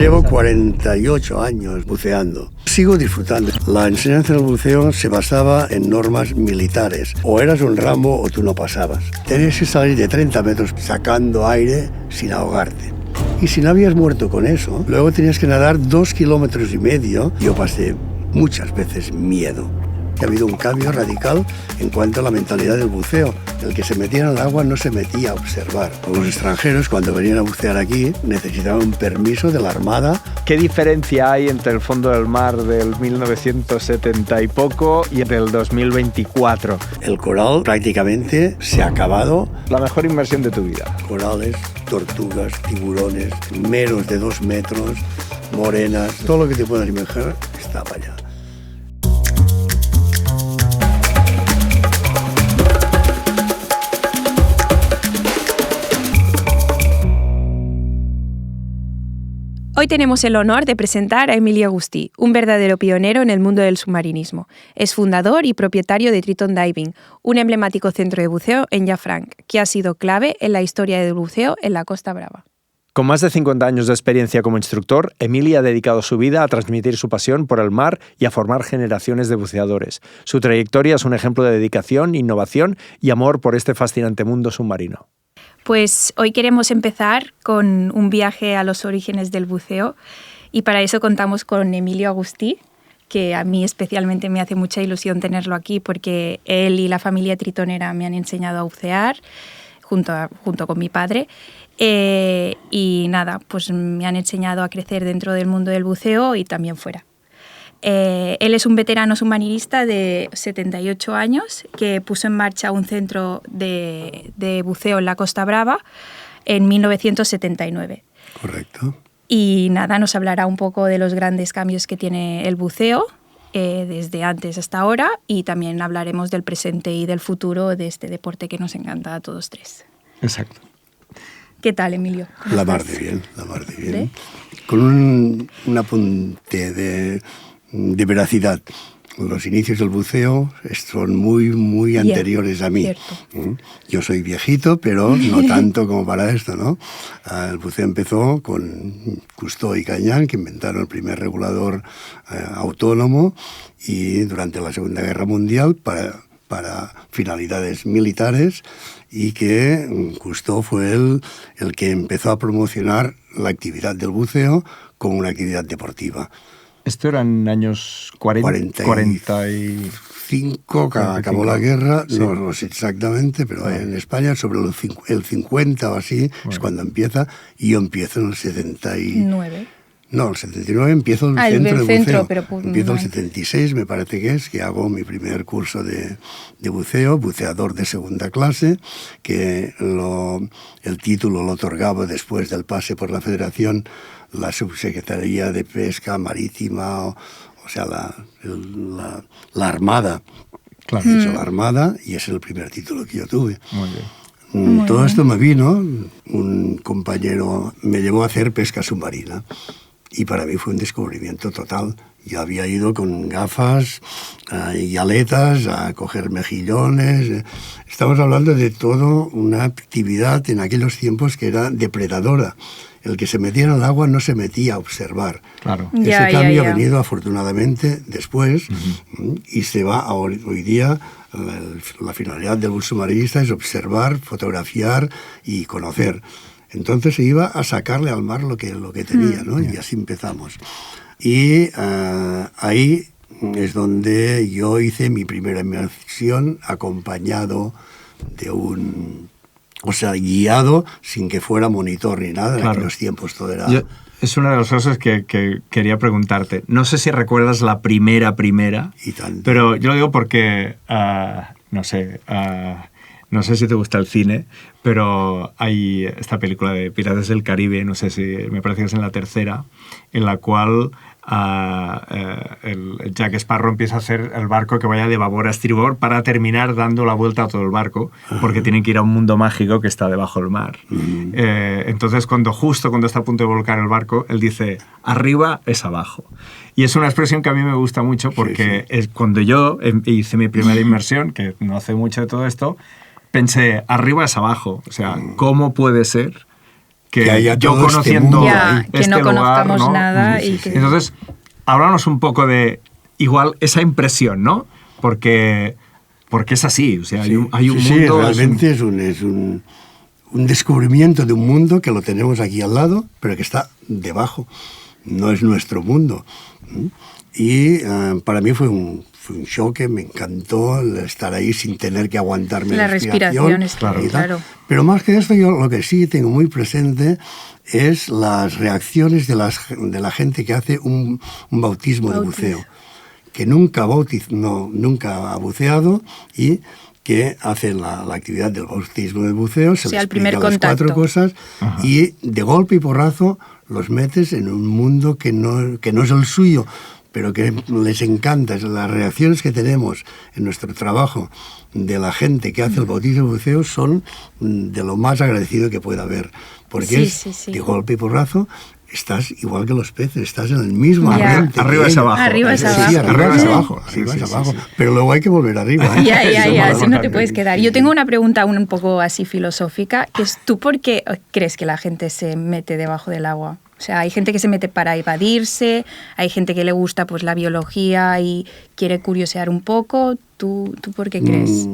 Llevo 48 años buceando. Sigo disfrutando. La enseñanza del buceo se basaba en normas militares. O eras un Rambo o tú no pasabas. Tenías que salir de 30 metros sacando aire sin ahogarte. Y si no habías muerto con eso, luego tenías que nadar 2,5 kilómetros. Yo pasé muchas veces miedo. Ha habido un cambio radical en cuanto a la mentalidad del buceo. El que se metía en el agua no se metía a observar. Los extranjeros, cuando venían a bucear aquí, necesitaban un permiso de la Armada. ¿Qué diferencia hay entre el fondo del mar del 1970 y poco y del 2024? El coral prácticamente se ha acabado. La mejor inversión de tu vida. Corales, tortugas, tiburones, meros de 2 metros, morenas, todo lo que te puedas imaginar estaba allá. Hoy tenemos el honor de presentar a Emilio Agustí, un verdadero pionero en el mundo del submarinismo. Es fundador y propietario de Triton Diving, un emblemático centro de buceo en Llafranc, que ha sido clave en la historia del buceo en la Costa Brava. Con más de 50 años de experiencia como instructor, Emilio ha dedicado su vida a transmitir su pasión por el mar y a formar generaciones de buceadores. Su trayectoria es un ejemplo de dedicación, innovación y amor por este fascinante mundo submarino. Pues hoy queremos empezar con un viaje a los orígenes del buceo y para eso contamos con Emilio Agustí, que a mí especialmente me hace mucha ilusión tenerlo aquí porque él y la familia tritonera me han enseñado a bucear junto con mi padre. Y nada, pues me han enseñado a crecer dentro del mundo del buceo y también fuera. Él es un veterano submarinista de 78 años que puso en marcha un centro de buceo en la Costa Brava en 1979. Correcto. Y nada, nos hablará un poco de los grandes cambios que tiene el buceo desde antes hasta ahora y también hablaremos del presente y del futuro de este deporte que nos encanta a todos tres. Exacto. ¿Qué tal, Emilio? La mar de bien. ¿Sí? Con un apunte de veracidad. Los inicios del buceo son muy anteriores a mí. Cierto. Yo soy viejito, pero no tanto como para esto, ¿no? El buceo empezó con Cousteau y Cañán, que inventaron el primer regulador autónomo, y durante la Segunda Guerra Mundial, para finalidades militares, y que Cousteau fue el que empezó a promocionar la actividad del buceo como una actividad deportiva. Esto era en años 45, acabó la guerra, sí. No sé exactamente, pero en España sobre el 50 o así es cuando empieza, y yo empiezo en el 79. No, el 79 empiezo el centro de buceo. Pero empiezo el 76, me parece que hago mi primer curso de buceo, buceador de segunda clase, que el título lo otorgaba después del pase por la Federación la Subsecretaría de Pesca Marítima, o sea, la Armada. Claro. He hecho la Armada y es el primer título que yo tuve. Muy bien. Todo esto me vino, un compañero me llevó a hacer pesca submarina y para mí fue un descubrimiento total. Yo había ido con gafas y aletas a coger mejillones. Estamos hablando de todo una actividad en aquellos tiempos que era depredadora. El que se metía en el agua no se metía a observar. Claro. Ese cambio ha venido afortunadamente después y se va hoy día. La finalidad del submarinista es observar, fotografiar y conocer. Entonces se iba a sacarle al mar lo que tenía, ¿no? Y así empezamos. Y ahí es donde yo hice mi primera inmersión acompañado de guiado sin que fuera monitor ni nada. Claro. En aquellos tiempos todo era... Es una de las cosas que quería preguntarte. No sé si recuerdas la primera, y tanto. Pero yo lo digo porque, no sé si te gusta el cine, pero hay esta película de Piratas del Caribe, no sé si me parece que es en la tercera, en la cual el Jack Sparrow empieza a hacer el barco que vaya de babor a estribor para terminar dando la vuelta a todo el barco, porque tienen que ir a un mundo mágico que está debajo del mar. Entonces, justo cuando está a punto de volcar el barco, él dice, arriba es abajo. Y es una expresión que a mí me gusta mucho porque es cuando yo hice mi primera inmersión, que no hace mucho de todo esto, pensé, arriba es abajo. O sea, ¿cómo puede ser que haya yo todo conociendo que no conozcamos nada. Sí, y que... Entonces, háblanos un poco de igual esa impresión, ¿no? Porque es así, o sea, hay un mundo... Sí, realmente es un descubrimiento de un mundo que lo tenemos aquí al lado, pero que está debajo, no es nuestro mundo. Y para mí fue un choque, me encantó estar ahí sin tener que aguantarme la respiración. Claro. Pero más que esto, yo lo que sí tengo muy presente es las reacciones de la gente que hace un bautismo de buceo, que nunca ha buceado y que hace la actividad del bautismo de buceo, se les explica las 4 cosas y de golpe y porrazo los metes en un mundo que no es el suyo, pero que les encanta. Las reacciones que tenemos en nuestro trabajo de la gente que hace el bautismo de buceo son de lo más agradecido que pueda haber, porque de golpe y porrazo estás igual que los peces, estás en el mismo ambiente. Arriba es abajo. Arriba es abajo. Sí, arriba es abajo. Pero luego hay que volver arriba. Así no te puedes quedar. Yo tengo una pregunta un poco así filosófica, que es, ¿tú por qué crees que la gente se mete debajo del agua? O sea, hay gente que se mete para evadirse, hay gente que le gusta pues la biología y quiere curiosear un poco. ¿Tú por qué crees?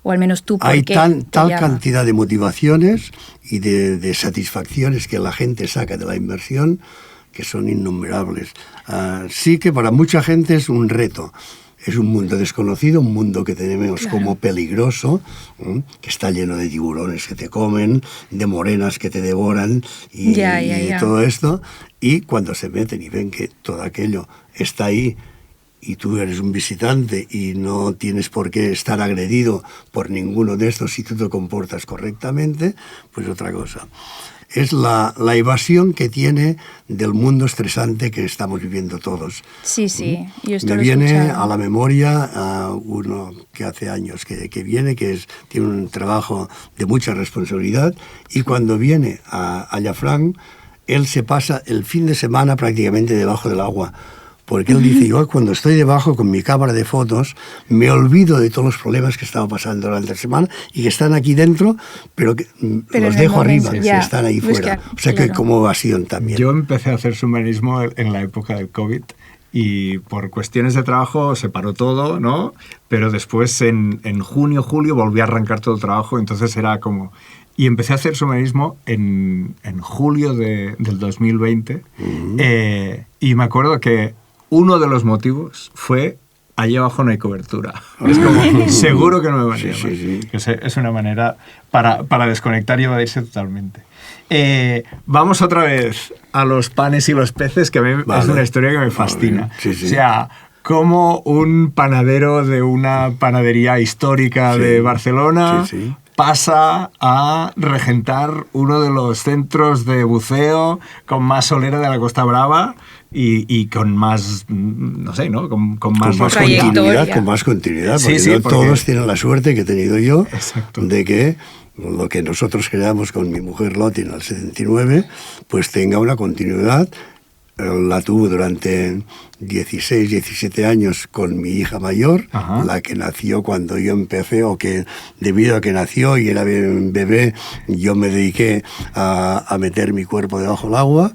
O al menos tú, ¿por qué? Hay tal cantidad de motivaciones y de satisfacciones que la gente saca de la inmersión que son innumerables. Sí que para mucha gente es un reto. Es un mundo desconocido, un mundo que tenemos como peligroso, que está lleno de tiburones que te comen, de morenas que te devoran y todo esto. Y cuando se meten y ven que todo aquello está ahí y tú eres un visitante y no tienes por qué estar agredido por ninguno de estos si tú te comportas correctamente, pues otra cosa. Es la evasión que tiene del mundo estresante que estamos viviendo todos. Sí, yo esto me viene a la memoria uno que hace años que viene, tiene un trabajo de mucha responsabilidad, y cuando viene a Llafranc, él se pasa el fin de semana prácticamente debajo del agua. Porque él dice, yo cuando estoy debajo con mi cámara de fotos, me olvido de todos los problemas que estaba pasando durante la semana y que están aquí dentro, pero los dejo arriba, que están ahí fuera. O sea, que como evasión también. Yo empecé a hacer submarinismo en la época del COVID y por cuestiones de trabajo se paró todo, ¿no? Pero después en junio, julio volví a arrancar todo el trabajo, entonces era como... Y empecé a hacer submarinismo en julio del 2020 y me acuerdo que uno de los motivos fue allí abajo no hay cobertura. Es como, seguro que no me van a llamar. Es una manera para desconectar y evadirse totalmente. Vamos otra vez a los panes y los peces, que a mí es una historia que me fascina. O sea, como un panadero de una panadería histórica de Barcelona pasa a regentar uno de los centros de buceo con más solera de la Costa Brava y con más, no sé, ¿no? Con más continuidad. Con más continuidad, porque no todos tienen la suerte que he tenido yo de que lo que nosotros creamos con mi mujer Loti en el 79, pues tenga una continuidad. La tuvo durante 16, 17 años con mi hija mayor, la que nació cuando yo empecé, o que debido a que nació y era bebé, yo me dediqué a meter mi cuerpo debajo del agua,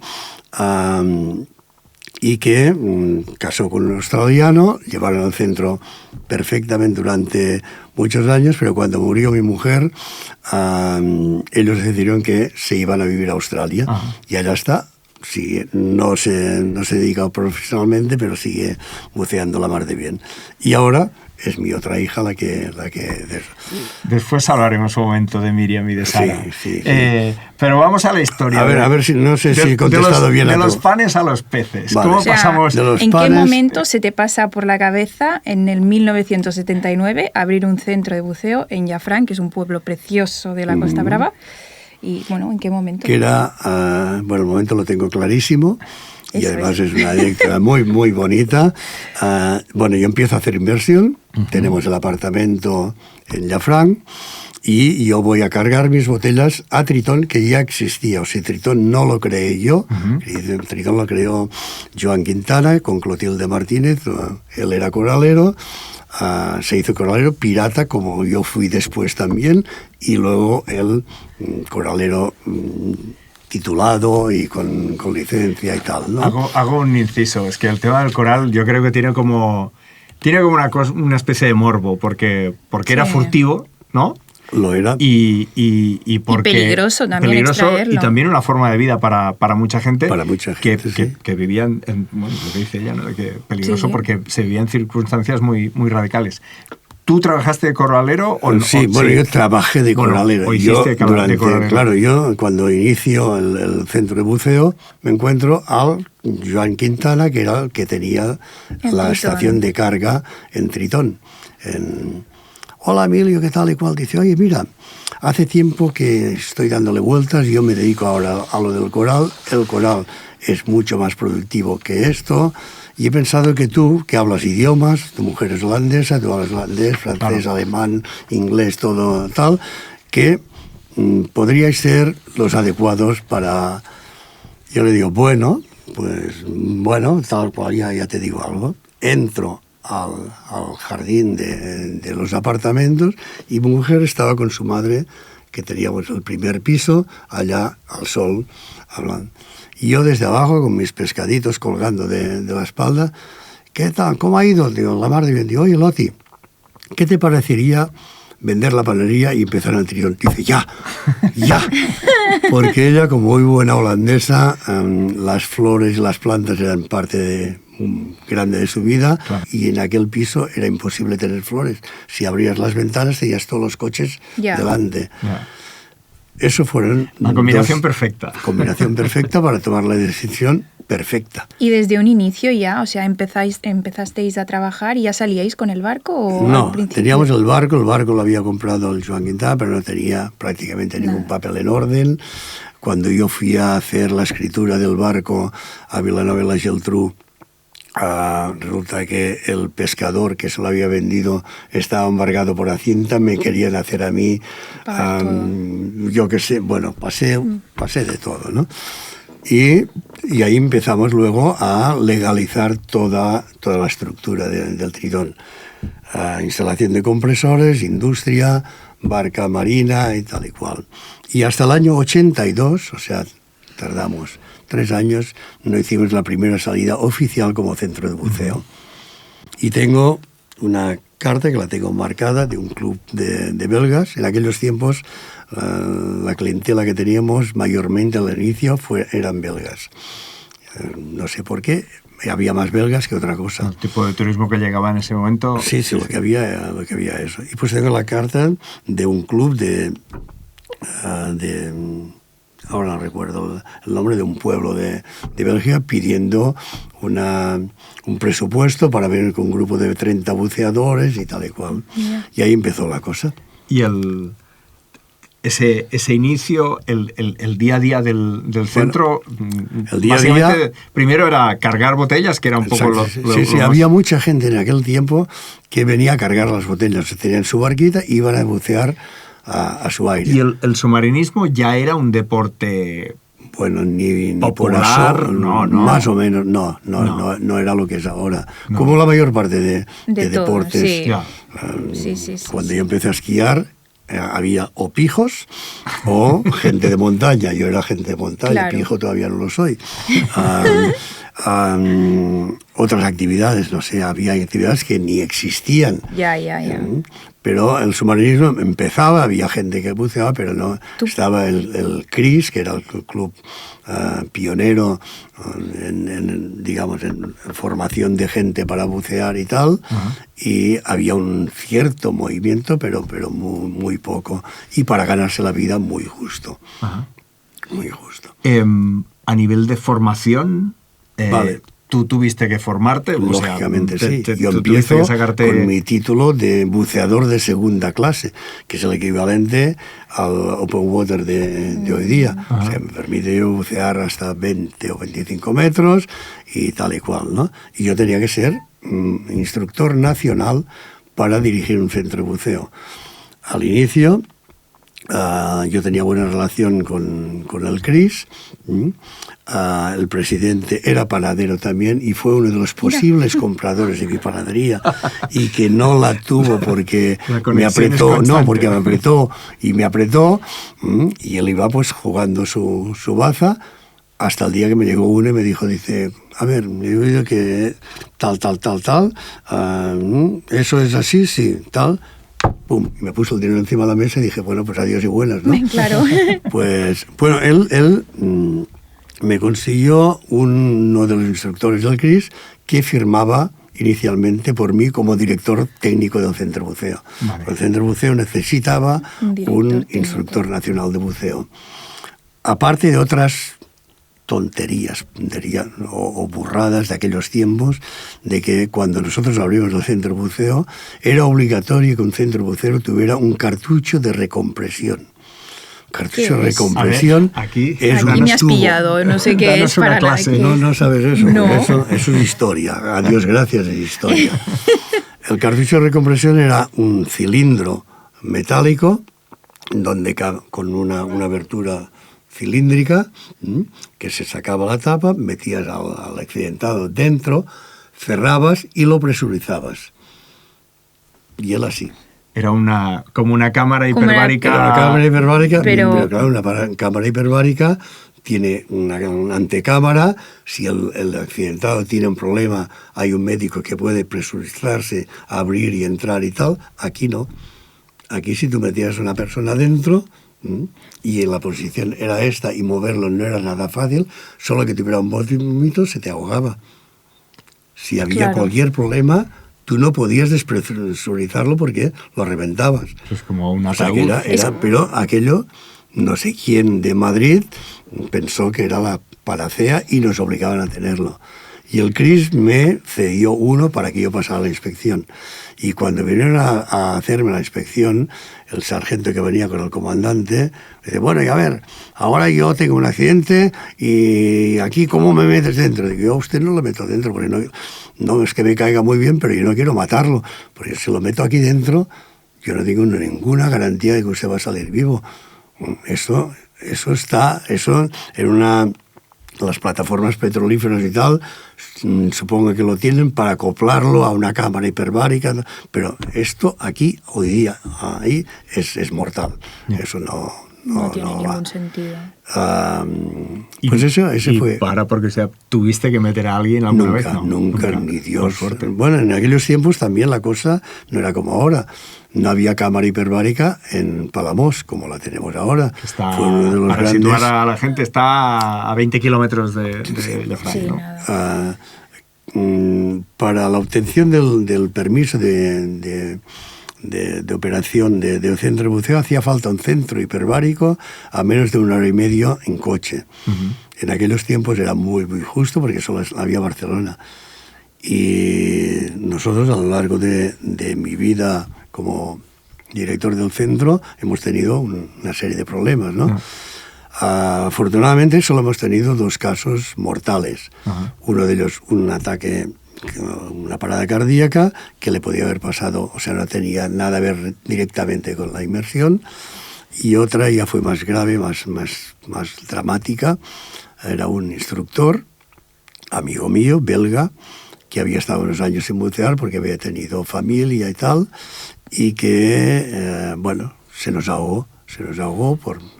y que casó con un australiano, llevaron al centro perfectamente durante muchos años, pero cuando murió mi mujer, ellos decidieron que se iban a vivir a Australia, y allá está. Sí, no se dedica profesionalmente, pero sigue buceando la mar de bien. Y ahora es mi otra hija la que... Después hablaremos un momento de Miriam y de Sara. Sí. Pero vamos a la historia. A ver si no sé si he contestado bien. De los panes a los peces. Vale. ¿Cómo pasamos? ¿En qué momento se te pasa por la cabeza, en el 1979, abrir un centro de buceo en Llafranc, que es un pueblo precioso de la Costa Brava? Y bueno, ¿en qué momento? Que era, el momento lo tengo clarísimo. Y además es una anécdota muy, muy bonita. Yo empiezo a hacer inversión. Tenemos el apartamento en Llafranc y yo voy a cargar mis botellas a Tritón, que ya existía. O sea, Tritón no lo creé yo, Tritón lo creó Joan Quintana con Clotilde Martínez, él era coralero, se hizo coralero pirata, como yo fui después también, y luego él, coralero titulado y con licencia y tal, ¿no? Hago un inciso, es que el tema del coral yo creo que tiene como una especie de morbo, porque era furtivo, ¿no? Lo era. Y porque peligroso también extraerlo. Y también una forma de vida para mucha gente. Para mucha gente, que vivían, bueno, lo que dice ella, ¿no? Que peligroso porque se vivía en circunstancias muy, muy radicales. ¿Tú trabajaste de coralero? Sí, bueno, yo trabajé de coralero. De coralero. Claro, yo cuando inicio el centro de buceo me encuentro al Joan Quintana, que era el que tenía la estación de carga en Tritón. Hola Emilio, ¿qué tal y cual? Dice, oye, mira, hace tiempo que estoy dándole vueltas, yo me dedico ahora a lo del coral, el coral es mucho más productivo que esto, y he pensado que tú, que hablas idiomas, tu mujer es holandesa, tú hablas holandés, francés, alemán, inglés, todo tal, que podríais ser los adecuados para... Yo le digo, bueno, tal cual, ya te digo algo. Entro al jardín de los apartamentos y mi mujer estaba con su madre, que teníamos el primer piso, allá al sol, hablando. Y yo desde abajo, con mis pescaditos colgando de la espalda, ¿qué tal? ¿Cómo ha ido? Digo, la mar de bien. Digo, oye, Loti, ¿qué te parecería vender la panadería y empezar el Tritón? Dice, ya. Porque ella, como muy buena holandesa, las flores y las plantas eran parte grande de su vida, claro. Y en aquel piso era imposible tener flores. Si abrías las ventanas tenías todos los coches delante. Eso fueron... La combinación perfecta. Combinación perfecta para tomar la decisión perfecta. ¿Y desde un inicio ya, o sea, empezasteis a trabajar y ya salíais con el barco? ¿O no, teníamos el barco lo había comprado el Joan Quintana, pero no tenía prácticamente ningún papel en orden. Cuando yo fui a hacer la escritura del barco a Vilanova i la Geltrú, resulta que el pescador que se lo había vendido estaba embargado por Hacienda, me querían hacer a mí, yo qué sé, bueno, pasé de todo, ¿no? Y ahí empezamos luego a legalizar toda la estructura del Tritón. Instalación de compresores, industria, barca marina y tal y cual. Y hasta el año 82, o sea, tardamos 3 años, no hicimos la primera salida oficial como centro de buceo. Y tengo una carta que la tengo marcada de un club de belgas. En aquellos tiempos la clientela que teníamos mayormente al inicio eran belgas. No sé por qué, había más belgas que otra cosa. ¿El tipo de turismo que llegaba en ese momento? Sí, lo que había eso. Y pues tengo la carta de un club de ahora no recuerdo el nombre, de un pueblo de Bélgica, pidiendo un presupuesto para venir con un grupo de 30 buceadores y tal y cual. Y ahí empezó la cosa. Y ese inicio, el día a día del centro, el día a día, primero era cargar botellas, que era un poco lo más... había mucha gente en aquel tiempo que venía a cargar las botellas, tenían su barquita y iban a bucear a su aire. ¿Y el submarinismo ya era un deporte bueno, ni popular? Por eso, no. Más o menos, no era lo que es ahora. No. Como la mayor parte de deportes. Sí. Cuando yo empecé a esquiar, había o pijos o gente de montaña. Yo era gente de montaña, claro. Pijo todavía no lo soy. Otras actividades, no sé, había actividades que ni existían. Ya. Pero el submarinismo empezaba, había gente que buceaba, pero no. Estaba el CRIS, que era el club pionero en formación de gente para bucear y tal, y había un cierto movimiento, pero muy, muy poco. Y para ganarse la vida, muy justo. Muy justo. A nivel de formación... Vale. ¿Tú tuviste que formarte? Lógicamente, sí. Yo empiezo con mi título de buceador de segunda clase, que es el equivalente al open water de hoy día. O sea, me permite bucear hasta 20 o 25 metros y tal y cual, ¿no? Y yo tenía que ser instructor nacional para dirigir un centro de buceo. Al inicio yo tenía buena relación con el Cris. El presidente era panadero también y fue uno de los posibles compradores de mi panadería y que no la tuvo porque me apretó, porque me apretó y él iba pues jugando su baza hasta el día que me llegó uno y me dijo, dice, a ver, he oído que tal, eso es así, sí, tal. Pum, me puso el dinero encima de la mesa y dije, bueno, pues adiós y buenas, ¿no? Claro. Pues, bueno, él me consiguió uno de los instructores del Cris que firmaba inicialmente por mí como director técnico del centro buceo. Vale. El centro buceo necesitaba un instructor nacional de buceo. Aparte de otras tonterías o burradas de aquellos tiempos, de que cuando nosotros abrimos el centro buceo era obligatorio que un centro buceo tuviera un cartucho de recompresión. Cartucho de recompresión aquí me has pillado, no sé qué es para clase. No sabes eso. No. Eso es historia. A Dios gracias, es historia. El cartucho de recompresión era un cilindro metálico donde con una abertura cilíndrica que se sacaba la tapa, metías al accidentado dentro, cerrabas y lo presurizabas. Y él así. Era como una cámara hiperbárica. Una cámara hiperbárica, pero claro, una cámara hiperbárica tiene una antecámara. Si el accidentado tiene un problema, hay un médico que puede presurizarse, abrir y entrar y tal. Aquí no. Aquí si tú metías a una persona dentro y en la posición era esta y moverlo no era nada fácil, solo que tuviera un vómito se te ahogaba. Si había cualquier problema, tú no podías despresurizarlo porque lo reventabas. Es como un ataúd. Pero aquello, no sé quién de Madrid pensó que era la panacea y nos obligaban a tenerlo. Y el Cris me cedió uno para que yo pasara la inspección. Y cuando vinieron a hacerme la inspección, el sargento que venía con el comandante, me dice, bueno, y a ver, ahora yo tengo un accidente y aquí, ¿cómo me metes dentro? Digo, yo a usted no lo meto dentro, porque no es que me caiga muy bien, pero yo no quiero matarlo. Porque si lo meto aquí dentro, yo no tengo ninguna garantía de que usted va a salir vivo. Eso en las plataformas petrolíferas y tal, supongo que lo tienen para acoplarlo a una cámara hiperbárica, pero esto aquí, hoy día, ahí, es mortal. Eso no tiene ningún sentido. Pues ese fue. Porque tuviste que meter a alguien alguna vez, ¿no? Nunca, ni Dios. Bueno, en aquellos tiempos también la cosa no era como ahora. No había cámara hiperbárica en Palamós, como la tenemos ahora. Fue uno de los para grandes... situar a la gente, está a 20 kilómetros de Francia. Para la obtención del permiso de operación de centro de buceo hacía falta un centro hiperbárico a menos de 1 hora y media en coche. En aquellos tiempos era muy, muy justo porque solo había Barcelona. Y nosotros a lo largo de mi vida como director del centro hemos tenido una serie de problemas, ¿no? Afortunadamente solo hemos tenido 2 casos mortales. Uno de ellos un ataque, una parada cardíaca que le podía haber pasado, o sea, no tenía nada que ver directamente con la inmersión, y otra ya fue más grave, más dramática. Era un instructor, amigo mío, belga, que había estado unos años sin bucear porque había tenido familia y tal, y que, se nos ahogó,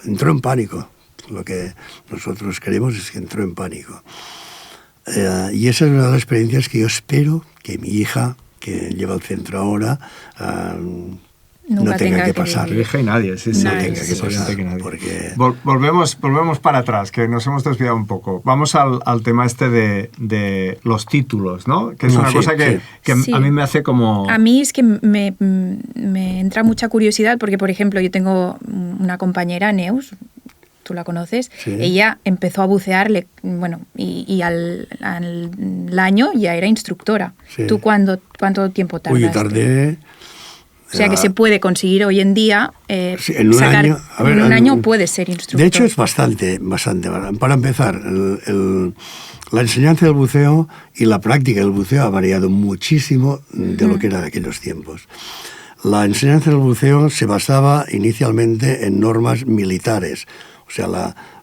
entró en pánico. Lo que nosotros creemos es que entró en pánico. Y esa es una de las experiencias que yo espero que mi hija, que lleva el centro ahora, no tenga que pasar. Tu hija y nadie, no tenga que pasar. Porque... Volvemos para atrás, que nos hemos desviado un poco. Vamos al tema de los títulos, ¿no? Que es una cosa que a mí me hace como... A mí es que me entra mucha curiosidad porque, por ejemplo, yo tengo una compañera, Neus, tú la conoces, ella empezó a bucear, y al año ya era instructora. Sí. ¿Tú cuánto tiempo tardaste? Tardé... O sea que se puede conseguir hoy en día en un año puedes ser instructor. De hecho es bastante. Para empezar, la enseñanza del buceo y la práctica del buceo ha variado muchísimo de lo que era de aquellos tiempos. La enseñanza del buceo se basaba inicialmente en normas militares, o sea,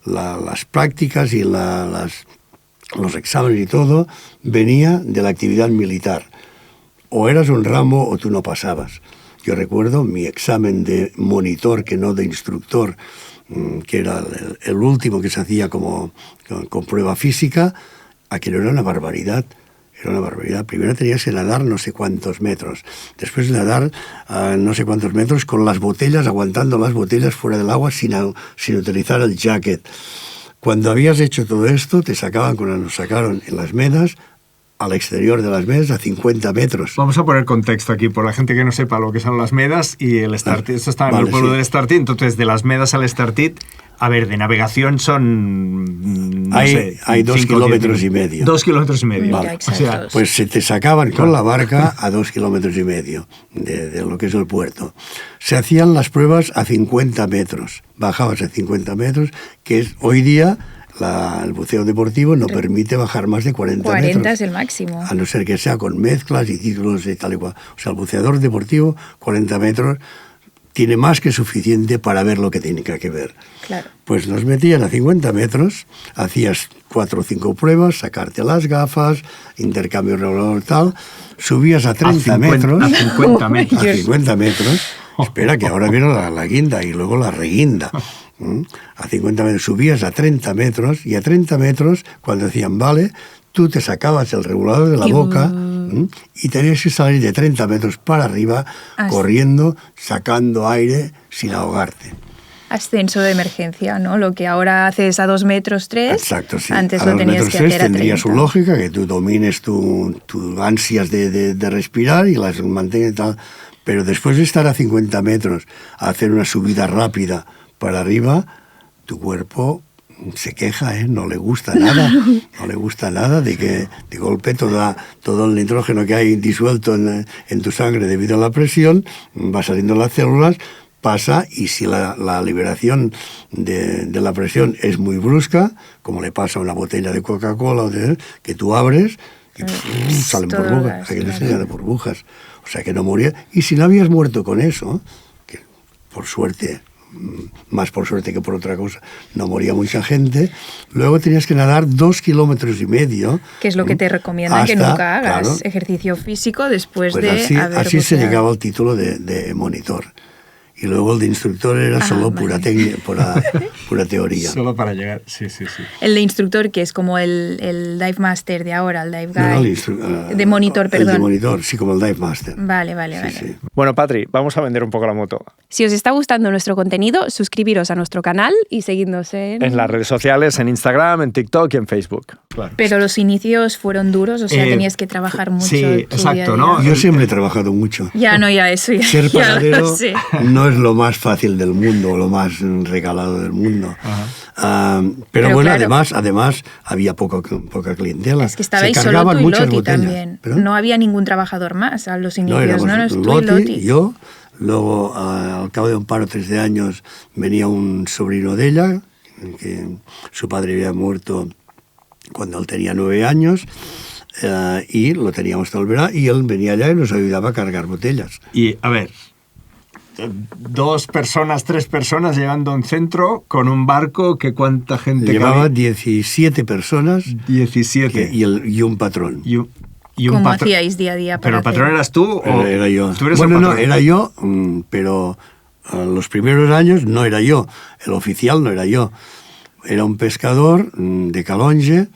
las prácticas y los exámenes y todo venía de la actividad militar. O eras un ramo o tú no pasabas. Yo recuerdo mi examen de monitor, que no de instructor, que era el último que se hacía con prueba física. Aquello era una barbaridad. Era una barbaridad. Primero tenías que nadar no sé cuántos metros. Después nadar no sé cuántos metros con las botellas, aguantando las botellas fuera del agua sin utilizar el jacket. Cuando habías hecho todo esto, te sacaban, cuando nos sacaron en las medas, al exterior de las medas, a 50 metros. Vamos a poner contexto aquí, por la gente que no sepa lo que son las medas y el Estartit. Esto está en el pueblo del Estartit, entonces de las medas al Estartit, a ver, de navegación son... Hay 2 kilómetros y medio. 2 kilómetros y medio. Vale. O sea, pues se te sacaban con la barca a 2 kilómetros y medio de lo que es el puerto. Se hacían las pruebas a 50 metros. Bajabas a 50 metros, que es hoy día... el buceo deportivo no permite bajar más de 40 metros. 40 es el máximo. A no ser que sea con mezclas y ciclos y tal y cual. O sea, el buceador deportivo, 40 metros, tiene más que suficiente para ver lo que tiene que ver. Claro. Pues nos metían a 50 metros, hacías 4 o 5 pruebas, sacarte las gafas, intercambio regular tal, subías a 30 metros. A 50 metros. A 50 metros. Espera, que ahora viene la guinda y luego la reguinda. A 50 metros subías a 30 metros y a 30 metros, cuando decían vale, tú te sacabas el regulador de la boca y tenías que salir de 30 metros para arriba corriendo, sacando aire sin ahogarte. Ascenso de emergencia, ¿no? Lo que ahora haces a 2 metros 3, exacto, sí. Antes a lo tenías que hacer a 30. Tendría su lógica, que tú domines tu ansias de respirar y las mantengas y tal. Pero después de estar a 50 metros, a hacer una subida rápida para arriba, tu cuerpo se queja, no le gusta nada. No le gusta nada de que de golpe todo el nitrógeno que hay disuelto en tu sangre debido a la presión va saliendo las células, pasa, y si la liberación de la presión es muy brusca, como le pasa a una botella de Coca-Cola que tú abres y salen burbujas, de burbujas. O sea que no moría. Y si no habías muerto con eso, que por suerte, más por suerte que por otra cosa, no moría mucha gente, luego tenías que nadar 2 kilómetros y medio. Que es lo que te recomiendan que nunca hagas, ejercicio físico después pues de haber así se buceado. llegaba al título de monitor. Y luego el de instructor era solo pura teoría. Solo para llegar, sí. El de instructor, que es como el Dive Master de ahora, el Dive Guide. No, de monitor, perdón. El de monitor, sí, como el Dive Master. Vale. Sí. Bueno, Patri, vamos a vender un poco la moto. Si os está gustando nuestro contenido, suscribiros a nuestro canal y seguidnos en las redes sociales, en Instagram, en TikTok y en Facebook. Claro. Pero los inicios fueron duros, o sea, tenías que trabajar mucho. Sí, exacto, día a día. ¿no? Yo siempre he trabajado mucho. Eso ya. Ser panadero lo sé. no es lo más fácil del mundo, o lo más regalado del mundo. Pero bueno, claro, además había poca clientela. Es que estabais Se solo cargaban tú y muchas Loti botellas. también. ¿Perdón? No había ningún trabajador más a los inicios, éramos ¿no? Eres tú y Loti. yo. Luego, al cabo de un par o 3 de años, venía un sobrino de ella, que su padre había muerto cuando él tenía 9 años, y lo teníamos todo el verano, y él venía allá y nos ayudaba a cargar botellas. Y, a ver, 2 personas, 3 personas llegando a un centro con un barco que cuánta gente Llevaba cabía? 17 personas 17. y un patrón. ¿Cómo hacíais día a día? ¿Pero el patrón eras tú o era yo? ¿Tú eres bueno, el no, patrón? era yo, pero los primeros años no era yo. El oficial no era yo. Era un pescador de Calonge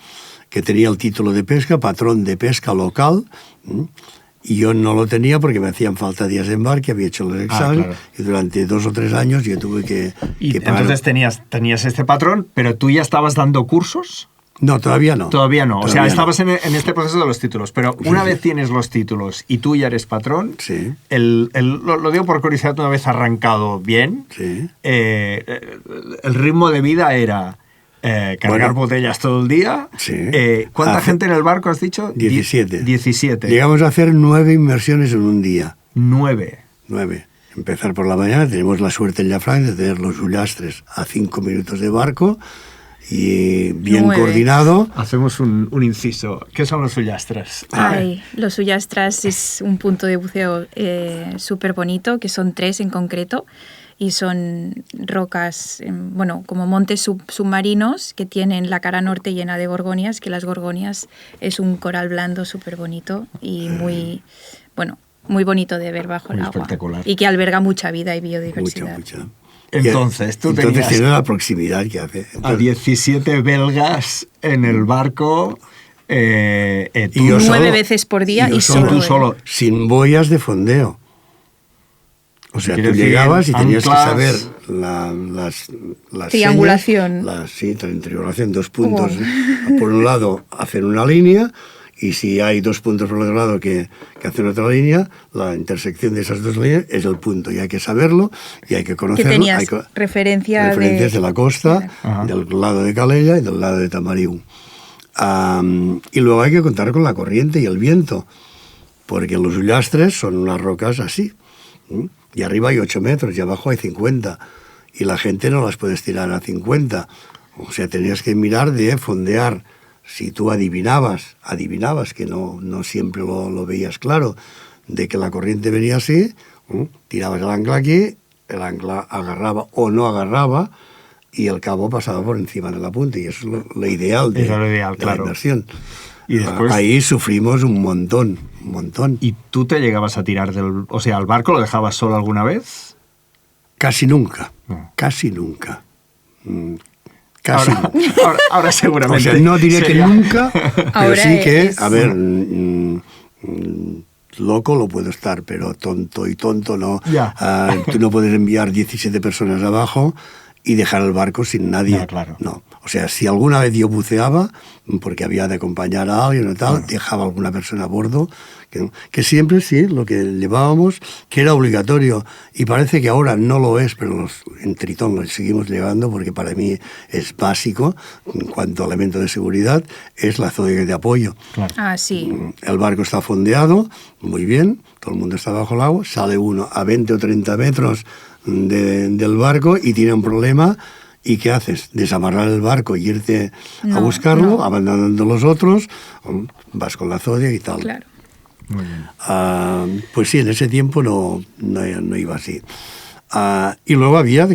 que tenía el título de pesca, patrón de pesca local, y yo no lo tenía porque me hacían falta días de embarque, había hecho los exámenes, claro. Y durante 2 o 3 años yo tuve que pagar. Entonces tenías este patrón, pero tú ya estabas dando cursos. No, todavía no. Todavía no. O sea, no. estabas en este proceso de los títulos. Pero una vez tienes los títulos y tú ya eres patrón, sí. Lo digo por curiosidad, una vez arrancado bien, Sí. El ritmo de vida era cargar botellas todo el día. Sí. ¿Cuánta gente en el barco has dicho? 17. 17. Llegamos a hacer 9 inmersiones en un día. 9. 9. Empezar por la mañana, tenemos la suerte en Llafranc de tener los ullastres a 5 minutos de barco. y bien coordinado. Hacemos un inciso. ¿Qué son los Ullastras? Los Ullastras es un punto de buceo súper bonito, que son 3 en concreto, y son rocas, como montes submarinos que tienen la cara norte llena de gorgonias, que las gorgonias es un coral blando súper bonito y muy bonito de ver bajo el agua. Espectacular. Y que alberga mucha vida y biodiversidad. Mucha. Entonces, tenías la proximidad que hace. A 17 belgas en el barco. Y yo 9 veces por día y tú solo. Sin boyas de fondeo. O sea, tú llegabas y tenías que saber las triangulación. Triangulación, 2 puntos. Por un lado, hacer una línea, y si hay 2 puntos por el otro lado que hacen otra línea, la intersección de esas 2 líneas es el punto, y hay que saberlo, y hay que conocerlo. Que tenías referencias de la costa, del lado de Calella y del lado de Tamariu. Y luego hay que contar con la corriente y el viento, porque los Ullastres son unas rocas así. Y arriba hay 8 metros y abajo hay 50. Y la gente no las puedes tirar a 50. O sea, tenías que mirar de fondear. Si tú adivinabas que no siempre lo veías claro, de que la corriente venía así, tirabas el ancla aquí, el ancla agarraba o no agarraba, y el cabo pasaba por encima de la punta. Y eso es lo ideal de la inmersión. Y después, ahí sufrimos un montón. ¿Y tú te llegabas a tirar al barco lo dejabas solo alguna vez? Casi nunca. No. Casi nunca. Ahora seguramente. O sea, no diré que nunca, pero sí que, loco lo puedo estar, pero tonto no. Tú no puedes enviar 17 personas abajo y dejar el barco sin nadie. Claro. No. O sea, si alguna vez yo buceaba, porque había de acompañar a alguien o tal, dejaba a alguna persona a bordo, que siempre sí, lo que llevábamos, que era obligatorio. Y parece que ahora no lo es, pero en Tritón lo seguimos llevando, porque para mí es básico, en cuanto a elemento de seguridad, es la zodia de apoyo. Claro. Sí. El barco está fondeado, muy bien, todo el mundo está bajo el agua, sale uno a 20 o 30 metros del barco y tiene un problema. ¿Y qué haces? ¿Desamarrar el barco y irte a buscarlo, abandonando los otros? Vas con la zodia y tal. Claro. Muy bien. Pues sí, en ese tiempo no iba así. Y luego había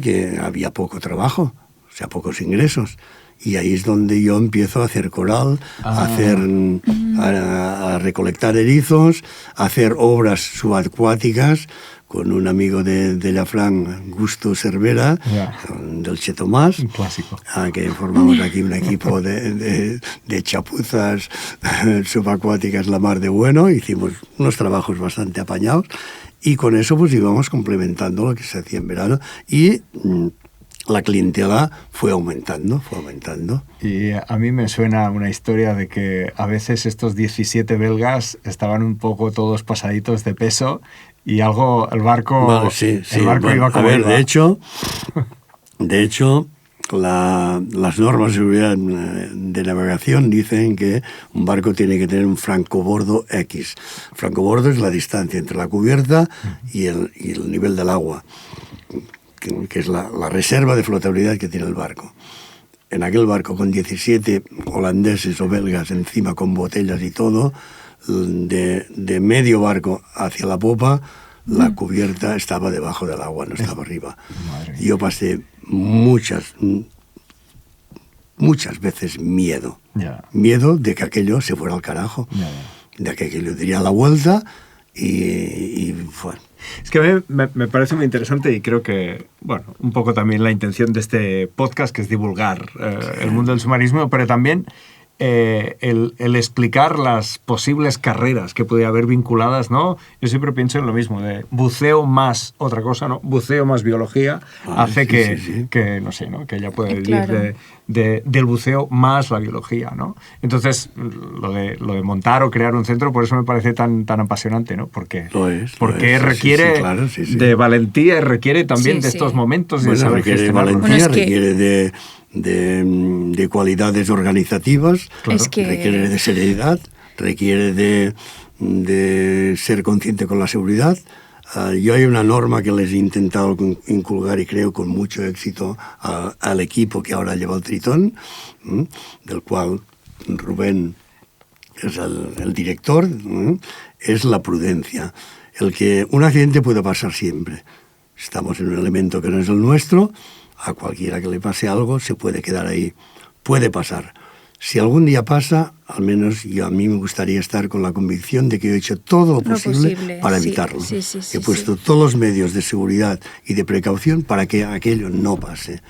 poco trabajo, o sea, pocos ingresos. Y ahí es donde yo empiezo a hacer coral, a recolectar erizos, a hacer obras subacuáticas, con un amigo de Llafranc, Gusto Cervera, del Che Tomás. Un clásico. Que formamos aquí un equipo de chapuzas subacuáticas la mar de bueno. Hicimos unos trabajos bastante apañados y con eso pues íbamos complementando lo que se hacía en verano y la clientela fue aumentando. Y a mí me suena una historia de que a veces estos 17 belgas estaban un poco todos pasaditos de peso y el barco iba como iba. De hecho, las normas de seguridad de navegación dicen que un barco tiene que tener un francobordo X. Francobordo es la distancia entre la cubierta y el nivel del agua, que es la reserva de flotabilidad que tiene el barco. En aquel barco con 17 holandeses o belgas encima con botellas y todo, de medio barco hacia la popa, la cubierta estaba debajo del agua, no estaba arriba. Yo pasé muchas veces miedo. Miedo de que aquello se fuera al carajo, de que aquello diera la vuelta y bueno. Es que a mí me parece muy interesante y creo que, un poco también la intención de este podcast, que es divulgar el mundo del submarinismo, pero también el explicar las posibles carreras que podría haber vinculadas, ¿no? Yo siempre pienso en lo mismo, de buceo más otra cosa, ¿no? Buceo más biología hace que, no sé, ¿no? Que ella puede vivir del buceo más la biología, ¿no? Entonces, lo de montar o crear un centro, por eso me parece tan apasionante, ¿no? Porque requiere de valentía y requiere también de estos momentos de saber requiere gestionarlo. valentía, requiere de cualidades organizativas, requiere de seriedad, requiere de ser consciente con la seguridad, Yo hay una norma que les he intentado inculcar y creo con mucho éxito al equipo que ahora lleva el Tritón, del cual Rubén es el director, es la prudencia. El que un accidente puede pasar siempre. Estamos en un elemento que no es el nuestro, a cualquiera que le pase algo se puede quedar ahí. Puede pasar. Si algún día pasa, al menos a mí me gustaría estar con la convicción de que he hecho todo lo posible para evitarlo. He puesto todos los medios de seguridad y de precaución para que aquello no pase.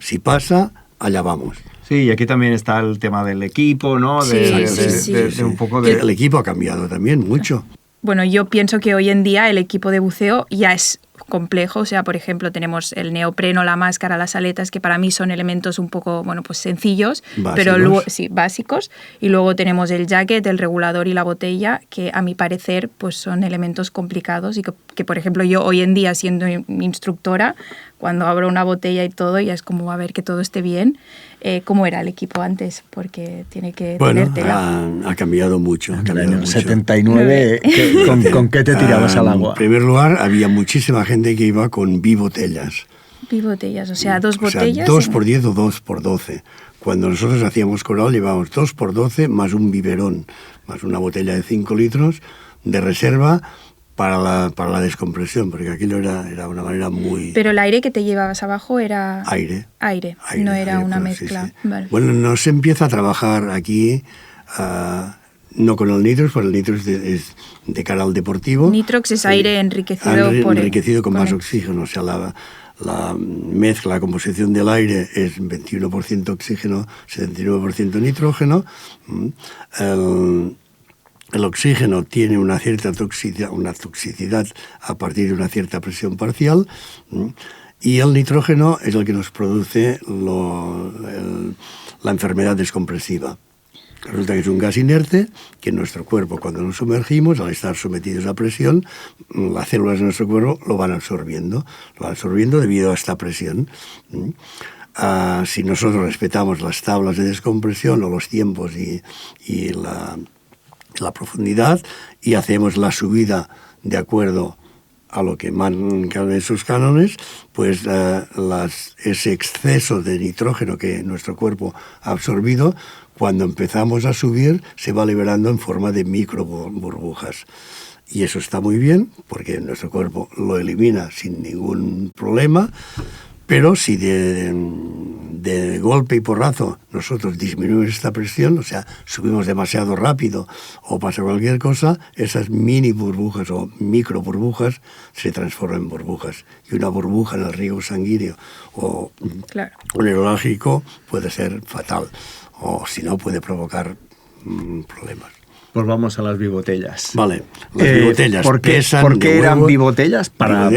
Si pasa, allá vamos. Sí, y aquí también está el tema del equipo, ¿no? De un poco de... El equipo ha cambiado también mucho. Bueno, yo pienso que hoy en día el equipo de buceo ya es complejo, o sea, por ejemplo, tenemos el neopreno, la máscara, las aletas, que para mí son elementos un poco, bueno, pues sencillos, básicos. Pero luego, sí, básicos, y luego tenemos el jacket, el regulador y la botella, que a mi parecer, pues son elementos complicados y que por ejemplo, yo hoy en día, siendo instructora, cuando abro una botella y todo, ya es como a ver que todo esté bien. ¿Cómo era el equipo antes? Porque tiene que tener tela. Ha cambiado mucho. En el año 79, ¿con qué te tirabas al agua? En primer lugar, había muchísima gente que iba con bibotellas. Bibotellas, o sea, dos botellas. 2x10 o 2x12. Cuando nosotros hacíamos coral, llevábamos 2x12 más un biberón, más una botella de 5 litros de reserva para la descompresión, porque aquello era una manera muy... Pero el aire que te llevabas abajo era... Aire, no era una claro, mezcla. Sí. Vale. Bueno, no se empieza a trabajar aquí, no con el nitrox, porque el nitrox es de cara al deportivo. Nitrox es aire enriquecido enriquecido con más oxígeno, o sea, la mezcla, la composición del aire es 21% oxígeno, 79% nitrógeno. El oxígeno tiene una cierta toxicidad a partir de una cierta presión parcial, y el nitrógeno es el que nos produce la enfermedad descompresiva. Resulta que es un gas inerte que en nuestro cuerpo, cuando nos sumergimos, al estar sometidos a presión, las células de nuestro cuerpo lo van absorbiendo debido a esta presión. Si nosotros respetamos las tablas de descompresión o los tiempos y la profundidad, y hacemos la subida de acuerdo a lo que marcan esos cánones, pues ese exceso de nitrógeno que nuestro cuerpo ha absorbido, cuando empezamos a subir, se va liberando en forma de micro burbujas. Y eso está muy bien, porque nuestro cuerpo lo elimina sin ningún problema. Pero si de golpe y porrazo nosotros disminuimos esta presión, o sea, subimos demasiado rápido o pasa cualquier cosa, esas mini burbujas o micro burbujas se transforman en burbujas. Y una burbuja en el riego sanguíneo o neurológico puede ser fatal, o si no puede provocar problemas. Pues vamos a las bibotellas. Vale, las bibotellas pesan. ¿Por qué eran bibotellas? Para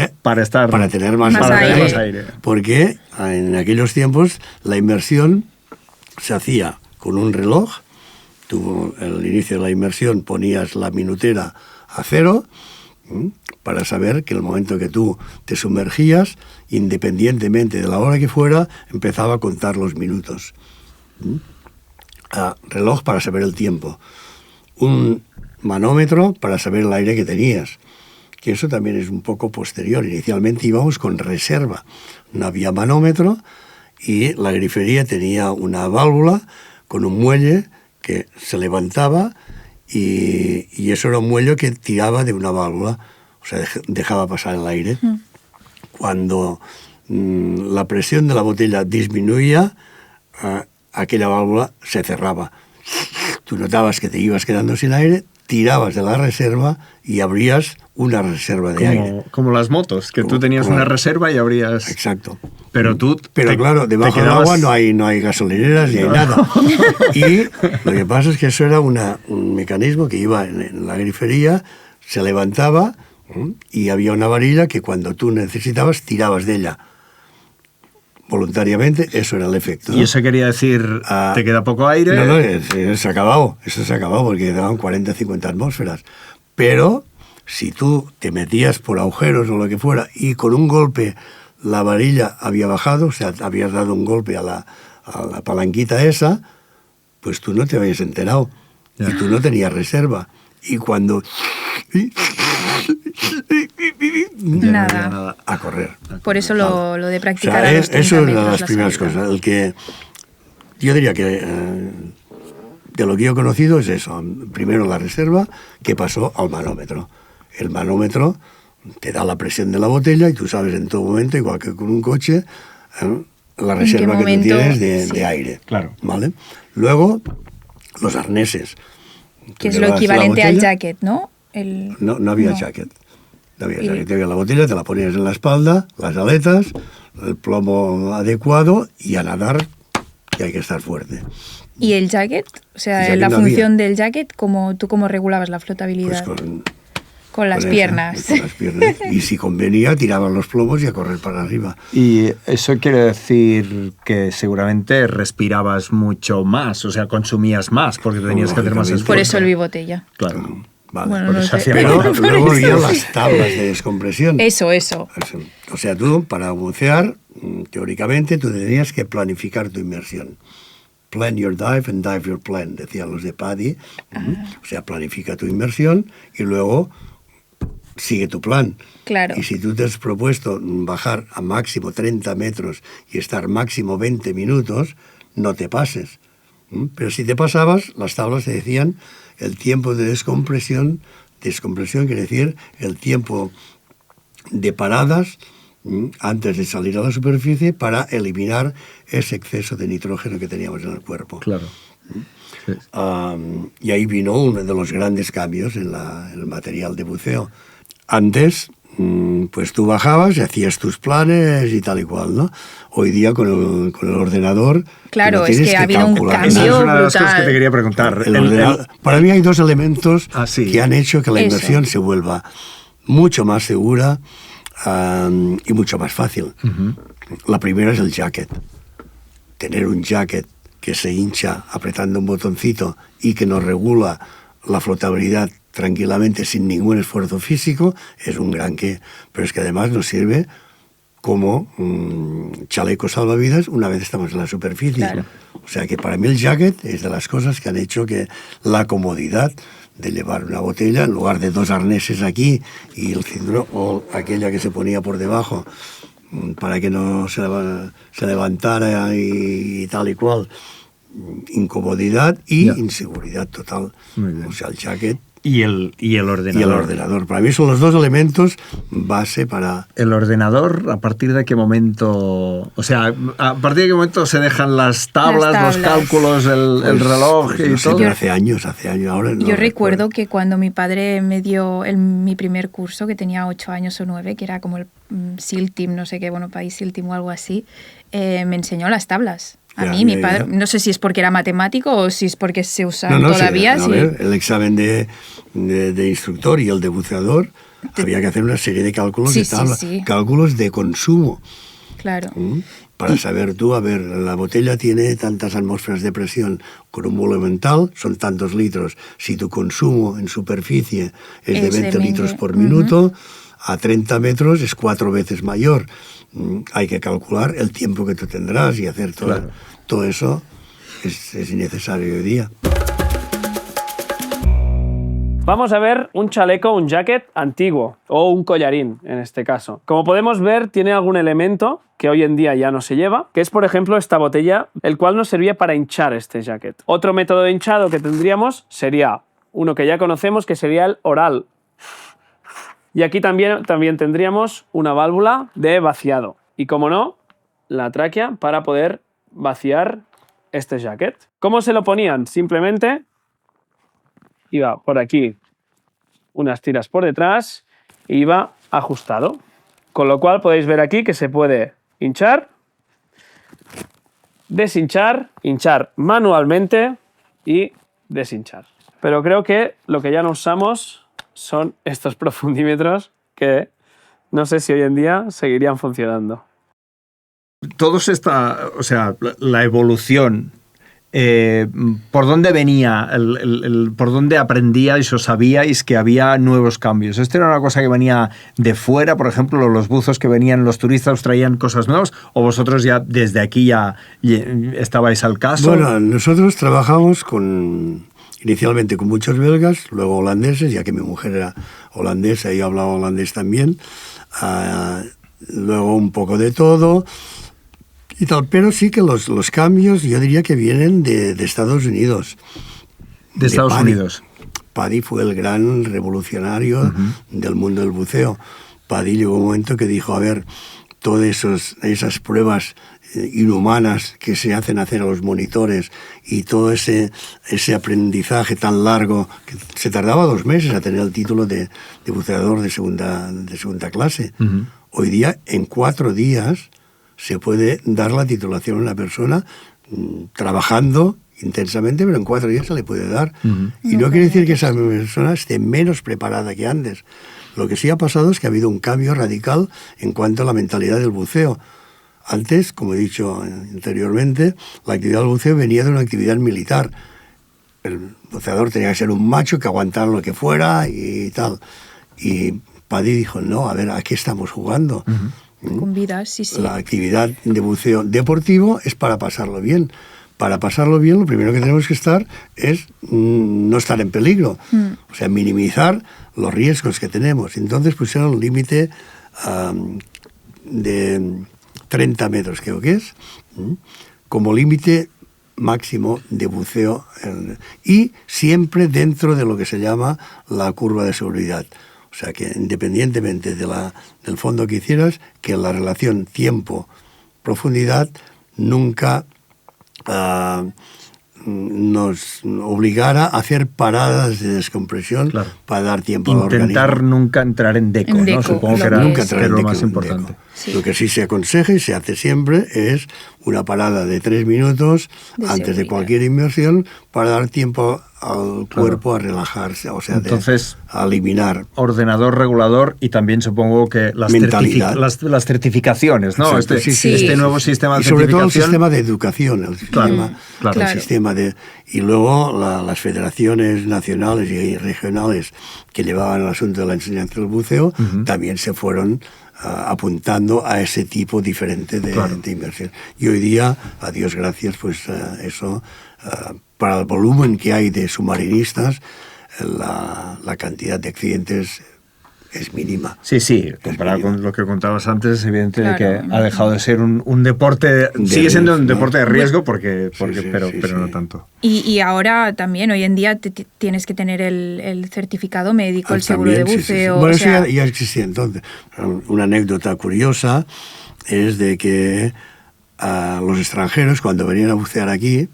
tener más aire. Porque en aquellos tiempos la inmersión se hacía con un reloj. Tú, al inicio de la inmersión, ponías la minutera a 0 para saber que el momento que tú te sumergías, independientemente de la hora que fuera, empezaba a contar los minutos. Reloj para saber el tiempo. Un manómetro para saber el aire que tenías, que eso también es un poco posterior. Inicialmente íbamos con reserva, no había manómetro, y la grifería tenía una válvula con un muelle que se levantaba, y eso era un muelle que tiraba de una válvula, o sea, dejaba pasar el aire. Cuando la presión de la botella disminuía, aquella válvula se cerraba. Tú notabas que te ibas quedando sin aire, tirabas de la reserva y abrías una reserva de aire. Como las motos, que tú tenías una reserva y abrías... Exacto. Pero claro, debajo del agua no hay gasolineras ni hay nada. Y lo que pasa es que eso era un mecanismo que iba en la grifería, se levantaba y había una varilla que cuando tú necesitabas tirabas de ella. Voluntariamente, eso era el efecto, ¿no? Y eso quería decir, ¿te queda poco aire? No, eso se ha acabado porque quedaban 40, 50 atmósferas. Pero si tú te metías por agujeros o lo que fuera y con un golpe la varilla había bajado, o sea, habías dado un golpe a la palanquita esa, pues tú no te habías enterado. Y tú no tenías reserva. Y cuando Nada. A correr. Por eso lo de practicar a los 30 eso es una de metros las la primeras salida. cosas. El que yo diría que de lo que yo he conocido es eso. Primero la reserva, que pasó al manómetro. El manómetro te da la presión de la botella y tú sabes en todo momento, igual que con un coche, la reserva que tú tienes de aire. Claro. ¿Vale? Luego, los arneses. Que es lo equivalente al jacket, ¿no? No había jacket. No había jacket. Te había la botella, te la ponías en la espalda, las aletas, el plomo adecuado y a nadar, que hay que estar fuerte. ¿Y el jacket? O sea, jacket la no función había. del jacket, ¿tú cómo regulabas la flotabilidad? Pues con las esa, piernas. con las piernas. Y si convenía, tiraban los plomos y a correr para arriba. Y eso quiere decir que seguramente respirabas mucho más, o sea, consumías más, porque tenías que hacer más esfuerzo. Por eso el bibotella. Claro. Vale. Bueno, por no eso sé. hacía Pero falta. luego había las tablas de descompresión. Eso. O sea, tú para bucear, teóricamente, tú tenías que planificar tu inmersión. Plan your dive and dive your plan, decían los de PADI. O sea, planifica tu inmersión y luego sigue tu plan. Claro. Y si tú te has propuesto bajar a máximo 30 metros y estar máximo 20 minutos, no te pases. Pero si te pasabas, las tablas te decían el tiempo de descompresión quiere decir el tiempo de paradas antes de salir a la superficie para eliminar ese exceso de nitrógeno que teníamos en el cuerpo. Claro. Sí. Y ahí vino uno de los grandes cambios en el material de buceo. Antes, pues tú bajabas y hacías tus planes y tal y cual, ¿no? Hoy día con el ordenador... Claro, es que ha habido un cambio Esa es una de las brutal. cosas que te quería preguntar. Para mí hay dos elementos sí. que han hecho que la Eso. inmersión se vuelva mucho más segura y mucho más fácil. La primera es el jacket. Tener un jacket que se hincha apretando un botoncito y que nos regula la flotabilidad tranquilamente sin ningún esfuerzo físico es un gran qué. Pero es que además nos sirve como chaleco salvavidas una vez estamos en la superficie. Claro. O sea que para mí el jacket es de las cosas que han hecho que la comodidad de llevar una botella en lugar de dos arneses aquí y el cinturón o aquella que se ponía por debajo para que no se levantara y tal y cual. Incomodidad y inseguridad total. O sea, el jacket y el ordenador. y el ordenador. Para mí son los dos elementos base para... El ordenador, ¿a partir de qué momento? O sea, ¿a partir de qué momento se dejan las tablas. Los cálculos, el reloj pues y no sé, todo? pero hace años ahora. No yo recuerdo que cuando mi padre me dio mi primer curso, que tenía 8 años o 9, que era como el SEAL Team, no sé qué, bueno, país SEAL Team o algo así, me enseñó las tablas. Mi padre, no sé si es porque era matemático o si es porque se usan todavía. Sí, ver, el examen de instructor y el de buceador, había que hacer una serie de cálculos de tabla, cálculos de consumo. Claro. Para saber tú, a ver, la botella tiene tantas atmósferas de presión con un volumen tal, son tantos litros. Si tu consumo en superficie es de 20 litros por minuto, a 30 metros es 4 veces mayor. Hay que calcular el tiempo que tú tendrás y hacer todo eso es innecesario hoy día. Vamos a ver un chaleco, un jacket antiguo, o un collarín en este caso. Como podemos ver, tiene algún elemento que hoy en día ya no se lleva, que es por ejemplo esta botella, el cual nos servía para hinchar este jacket. Otro método de hinchado que tendríamos sería uno que ya conocemos, que sería el oral. Y aquí también tendríamos una válvula de vaciado. Y como no, la tráquea para poder vaciar este jacket. ¿Cómo se lo ponían? Simplemente iba por aquí unas tiras por detrás e iba ajustado. Con lo cual podéis ver aquí que se puede hinchar, deshinchar, hinchar manualmente y deshinchar. Pero creo que lo que ya no usamos son estos profundímetros que no sé si hoy en día seguirían funcionando. O sea, la evolución, ¿por dónde venía? ¿Por dónde aprendíais o sabíais que había nuevos cambios? ¿Esto era una cosa que venía de fuera? Por ejemplo, los buzos que venían los turistas os traían cosas nuevas, ¿o vosotros ya desde aquí ya estabais al caso? Bueno, nosotros trabajamos con inicialmente con muchos belgas, luego holandeses, ya que mi mujer era holandesa y yo hablaba holandés también, luego un poco de todo y tal, pero sí que los cambios yo diría que vienen de Estados Unidos. De Estados Paddy. Unidos. Paddy fue el gran revolucionario del mundo del buceo. Paddy llegó un momento que dijo, a ver, todas esas pruebas inhumanas que se hacen hacer a los monitores y todo ese aprendizaje tan largo, que se tardaba 2 meses a tener el título de buceador de segunda clase. Hoy día, en 4 días, se puede dar la titulación a una persona trabajando intensamente, pero en 4 días se le puede dar. Y no quiere decir que esa persona esté menos preparada que antes. Lo que sí ha pasado es que ha habido un cambio radical en cuanto a la mentalidad del buceo. Antes, como he dicho anteriormente, la actividad del buceo venía de una actividad militar. El buceador tenía que ser un macho que aguantara lo que fuera y tal. Y Paddy dijo, no, a ver, ¿a qué estamos jugando? Con vidas, sí. La actividad de buceo deportivo es para pasarlo bien. Para pasarlo bien, lo primero que tenemos que estar es no estar en peligro. O sea, minimizar los riesgos que tenemos. Entonces pusieron un límite de 30 metros, creo que es, como límite máximo de buceo. Y siempre dentro de lo que se llama la curva de seguridad. O sea, que independientemente del fondo que hicieras, que la relación tiempo-profundidad nunca nos obligara a hacer paradas de descompresión para dar tiempo al organismo. Intentar nunca entrar en deco, ¿no? Supongo que era nunca entrar en lo deco, más importante. Sí. Lo que sí se aconseja y se hace siempre es una parada de 3 minutos antes de cualquier inmersión para dar tiempo al cuerpo a relajarse, o sea, entonces, a eliminar. Ordenador regulador y también supongo que las certificaciones, ¿no? Este nuevo sistema de y sobre certificación. todo el sistema de educación, el sistema de... Y luego las federaciones nacionales y regionales que llevaban el asunto de la enseñanza del buceo también se fueron apuntando a ese tipo diferente de inversión. Y hoy día, a Dios gracias, pues eso, para el volumen que hay de submarinistas, la cantidad de accidentes es mínima. Sí, comparado con lo que contabas antes, es evidente de que ha dejado de ser un deporte, sigue siendo un deporte de riesgo, pero no tanto. Y ahora también, hoy en día, tienes que tener el certificado médico, el seguro de buceo. Bueno, eso ya existía entonces. Una anécdota curiosa es de que los extranjeros, cuando venían a bucear aquí,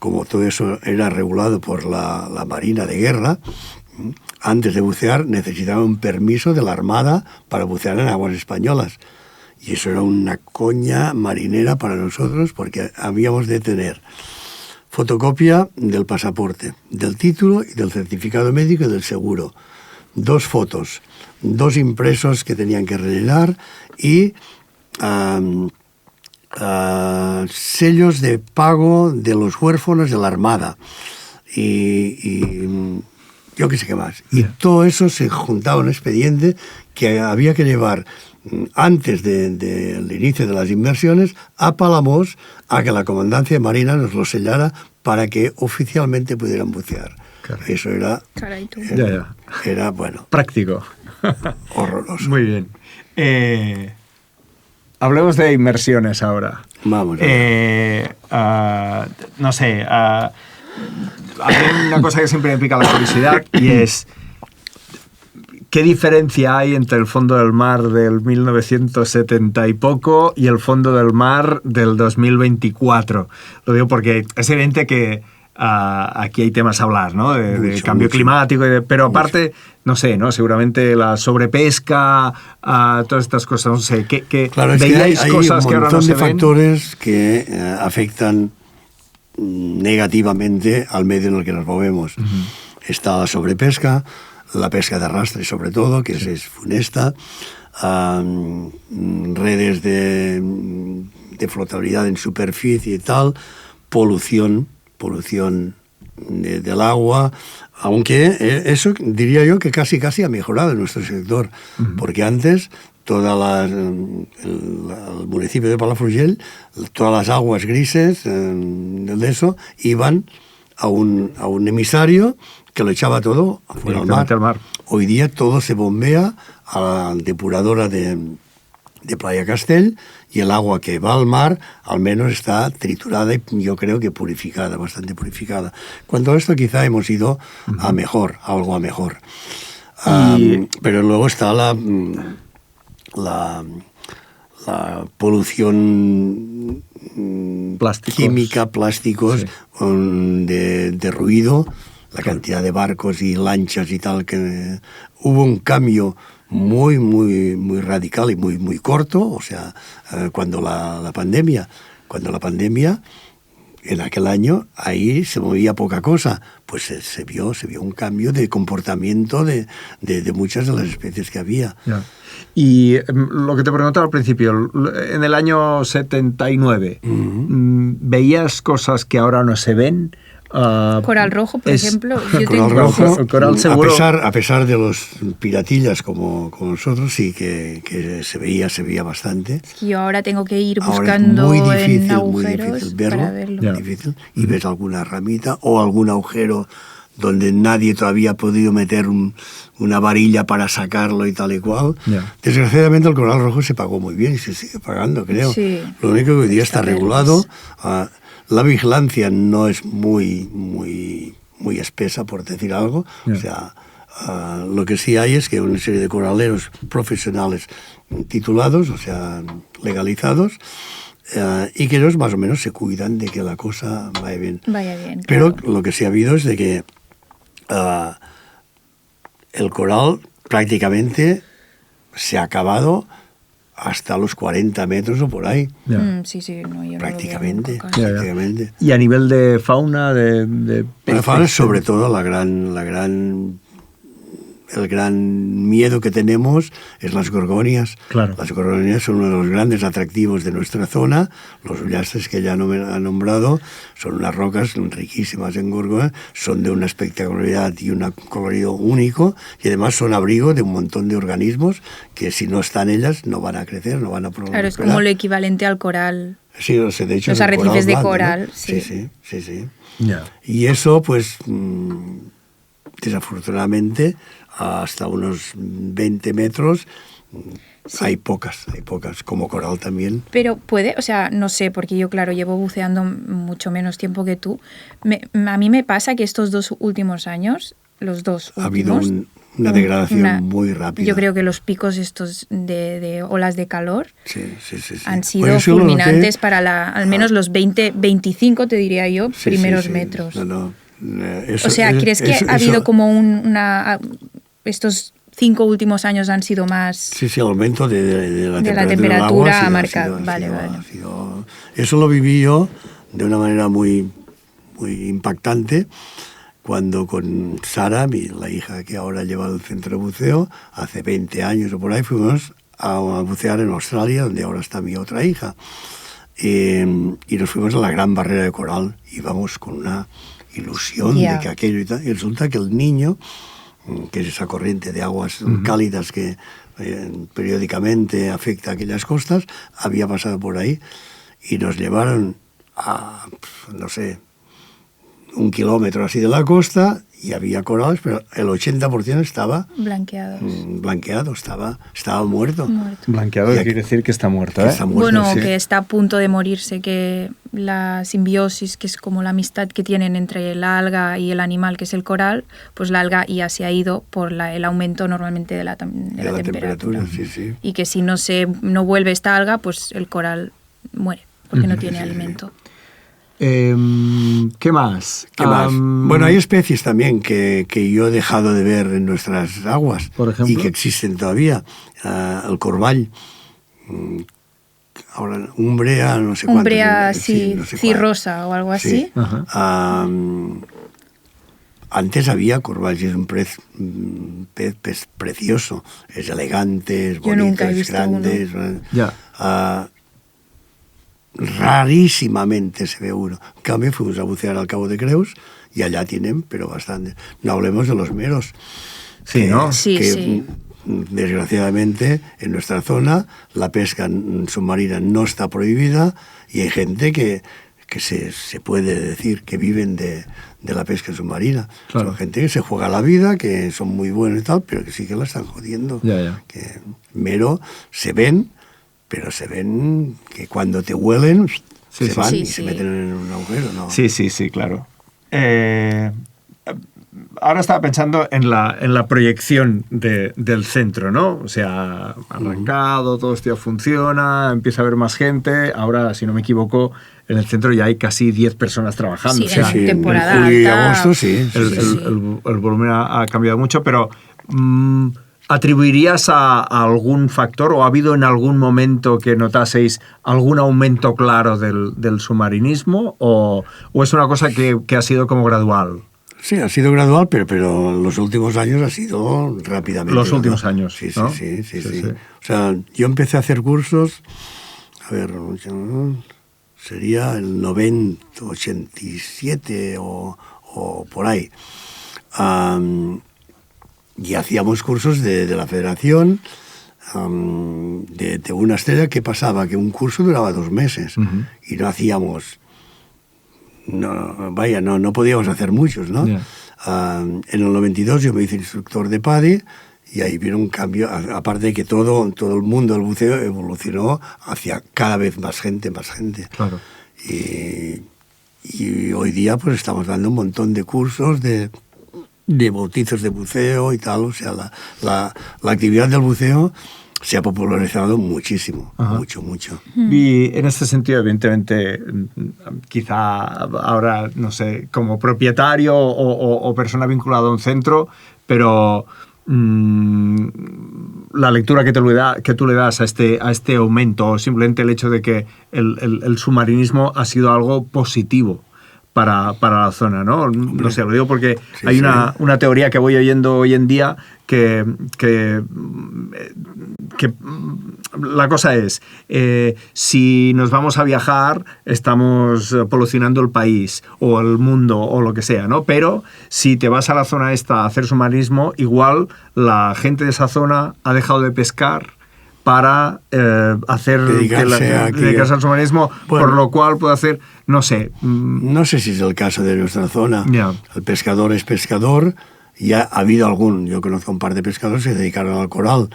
como todo eso era regulado por la Marina de Guerra, antes de bucear necesitaban un permiso de la Armada para bucear en aguas españolas. Y eso era una coña marinera para nosotros porque habíamos de tener fotocopia del pasaporte, del título y del certificado médico y del seguro. 2 fotos, 2 impresos que tenían que rellenar y sellos de pago de los huérfanos de la Armada. Y yo qué sé qué más. Y todo eso se juntaba en un expediente que había que llevar antes del inicio de las inmersiones a Palamós a que la Comandancia de Marina nos lo sellara para que oficialmente pudieran bucear. Caray. Eso era... Era, bueno... Práctico. Horroroso. Muy bien. Hablemos de inmersiones ahora. Vamos. No sé... Hay una cosa que siempre me pica la curiosidad y es ¿qué diferencia hay entre el fondo del mar del 1970 y poco y el fondo del mar del 2024? Lo digo porque es evidente que aquí hay temas a hablar, ¿no? De cambio climático, pero aparte, no sé, ¿no? Seguramente la sobrepesca, todas estas cosas, no sé, claro, es veíais que hay cosas que ahora no se ven. Hay un montón de factores que afectan negativamente al medio en el que nos movemos. Está la sobrepesca, la pesca de arrastre sobre todo, que es funesta, redes de flotabilidad en superficie y tal, polución del agua, aunque eso diría yo que casi ha mejorado en nuestro sector, porque antes el municipio de Palafrugell, todas las aguas grises de eso iban a un emisario que lo echaba todo afuera Directamente al mar. Hoy día todo se bombea a la depuradora de Playa Castell, y el agua que va al mar al menos está triturada y yo creo que purificada, bastante purificada. Cuanto a esto quizá hemos ido a mejor, algo a mejor. Pero luego está la polución química, plásticos, sí, de ruido, la cantidad de barcos y lanchas y tal, que hubo un cambio muy, muy, muy radical y muy, muy corto. O sea, cuando la pandemia, en aquel año, ahí se movía poca cosa, pues se vio un cambio de comportamiento de muchas de las especies que había. Ya. Y lo que te preguntaba al principio, en el año 79, ¿veías cosas que ahora no se ven? Coral rojo, por ejemplo. Coral rojo, coral seguro. A pesar de los piratillas como nosotros, sí que se veía bastante. Es que yo ahora tengo que ir buscando en agujeros muy difícil verlo, para verlo. Difícil, y ves alguna ramita o algún agujero donde nadie todavía ha podido meter una varilla para sacarlo y tal y cual. Yeah. Desgraciadamente el coral rojo se pagó muy bien y se sigue pagando, creo. Sí. Lo único que hoy día está regulado. La vigilancia no es muy espesa, por decir algo. Yeah. O sea, lo que sí hay es que una serie de coraleros profesionales titulados, o sea, legalizados, y que ellos más o menos se cuidan de que la cosa vaya bien. Pero claro, lo que sí ha habido es de que el coral prácticamente se ha acabado hasta los 40 metros o por ahí. Sí, no, yo prácticamente. No prácticamente. ¿Y a nivel de fauna? De la fauna, sobre todo, el gran miedo que tenemos es las gorgonias. Claro. Las gorgonias son uno de los grandes atractivos de nuestra zona. Los ullastres que ya no me han nombrado son unas rocas riquísimas en gorgonia, son de una espectacularidad y un colorido único, y además son abrigo de un montón de organismos que si no están ellas no van a crecer, no van a prosperar. Claro, es como lo equivalente al coral. Sí, de hecho, los arrecifes de blanco, coral. ¿no? Sí. Yeah. Y eso, pues, desafortunadamente, hasta unos 20 metros hay pocas, como coral también. Pero puede, o sea, no sé, porque yo, claro, llevo buceando mucho menos tiempo que tú. A mí me pasa que estos 2 últimos años, ha habido una degradación muy rápida. Yo creo que los picos estos de olas de calor han sido bueno, fulminantes para al menos los 20-25, te diría yo, primeros metros. O sea, ¿crees que ha habido como estos 5 últimos años han sido más? Sí, el aumento de la temperatura ha marcado. Vale. Eso lo viví yo de una manera muy, muy impactante cuando con Sara, la hija que ahora lleva el centro de buceo, hace 20 años o por ahí, fuimos a bucear en Australia, donde ahora está mi otra hija. Y nos fuimos a la Gran Barrera de Coral. Íbamos con una ilusión de que aquello y tal. Y resulta que el Niño, que es esa corriente de aguas cálidas que periódicamente afecta a aquellas costas, había pasado por ahí y nos llevaron a, no sé, 1 kilómetro así de la costa y había corales, pero el 80% estaba blanqueado, estaba muerto. Blanqueado quiere decir que está muerto, ¿eh? Está muerto, sí. Que está a punto de morirse, que la simbiosis, que es como la amistad que tienen entre la alga y el animal, que es el coral, pues la alga ya se ha ido por el aumento normalmente de la temperatura. Sí. Y que si no vuelve esta alga, pues el coral muere, porque no tiene alimento. ¿Qué más? Bueno, hay especies también que yo he dejado de ver en nuestras aguas. Por ejemplo, y que existen todavía. El corball. Ahora, umbrea, no sé cuánto. Umbrea, sí, no sé cirrosa o algo así. Antes había corball, es un pez precioso. Es elegante, es bonito, yo nunca he es visto grande. Rarísimamente se ve uno. En cambio, fuimos a bucear al Cabo de Creus y allá tienen, pero bastante. No hablemos de los meros. Sí, ¿no? Sí. Desgraciadamente, en nuestra zona, la pesca submarina no está prohibida y hay gente que que se puede decir que viven de la pesca submarina. Claro. Son gente que se juega la vida, que son muy buenos y tal, pero que sí que la están jodiendo. Ya. Que mero se ven, pero se ven que cuando te huelen se van y se meten en un agujero, ¿no? Sí, claro. Ahora estaba pensando en la proyección del centro, ¿no? O sea, arrancado, todo esto ya funciona, empieza a haber más gente. Ahora, si no me equivoco, en el centro ya hay casi 10 personas trabajando. Sí, o sea, en temporada en julio y alta. agosto, sí. El volumen ha cambiado mucho, pero ¿atribuirías a algún factor o ha habido en algún momento que notaseis algún aumento claro del submarinismo o es una cosa que ha sido como gradual? Sí, ha sido gradual, pero los últimos años ha sido rápidamente. Los últimos años, Sí, ¿no? sí. O sea, yo empecé a hacer cursos, a ver, sería el 90, 87 o por ahí. Y hacíamos cursos de la federación, de una estrella. ¿Qué pasaba? Que un curso duraba 2 meses y no hacíamos... No podíamos hacer muchos, ¿no? Yeah. En el 92 yo me hice instructor de PADI y ahí vino un cambio, aparte de que todo el mundo del buceo evolucionó hacia cada vez más gente. Claro. Y hoy día pues estamos dando un montón de cursos de bautizos de buceo y tal. O sea, la actividad del buceo se ha popularizado muchísimo. Ajá. Mucho. Y en este sentido, evidentemente, quizá ahora, no sé, como propietario o persona vinculada a un centro, pero la lectura que tú le das a este aumento, o simplemente el hecho de que el submarinismo ha sido algo positivo para la zona, ¿no? Hombre. No sé, lo digo porque hay una teoría que voy oyendo hoy en día que la cosa es, si nos vamos a viajar, estamos polucionando el país o el mundo o lo que sea, ¿no? Pero si te vas a la zona esta a hacer submarinismo, igual la gente de esa zona ha dejado de pescar para dedicarse al submarinismo, bueno, por lo cual puede hacer, no sé. No sé si es el caso de nuestra zona. Yeah. El pescador es pescador. Ya ha habido yo conozco un par de pescadores que se dedicaron al coral.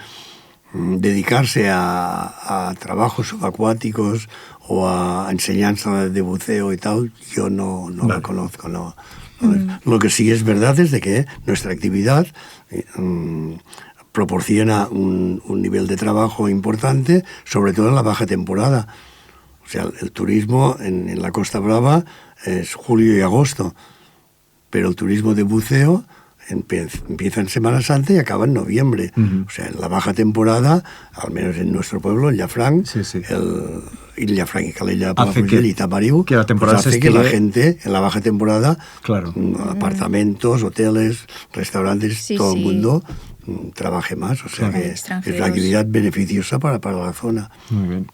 Dedicarse a trabajos subacuáticos o a enseñanza de buceo y tal, yo no lo conozco. No. Lo que sí es verdad es de que nuestra actividad proporciona un nivel de trabajo importante, sobre todo en la baja temporada. O sea, el turismo en la Costa Brava es julio y agosto, pero el turismo de buceo empieza en Semana Santa y acaba en noviembre. O sea, en la baja temporada, al menos en nuestro pueblo, el Llafranc, el Llafranc y Calella, Palafrugell y Tamariu, que la temporada pues hace que la gente en la baja temporada, claro, apartamentos, hoteles, restaurantes, todo el mundo trabaje más. O sea, que es una actividad beneficiosa para la zona. Muy bien.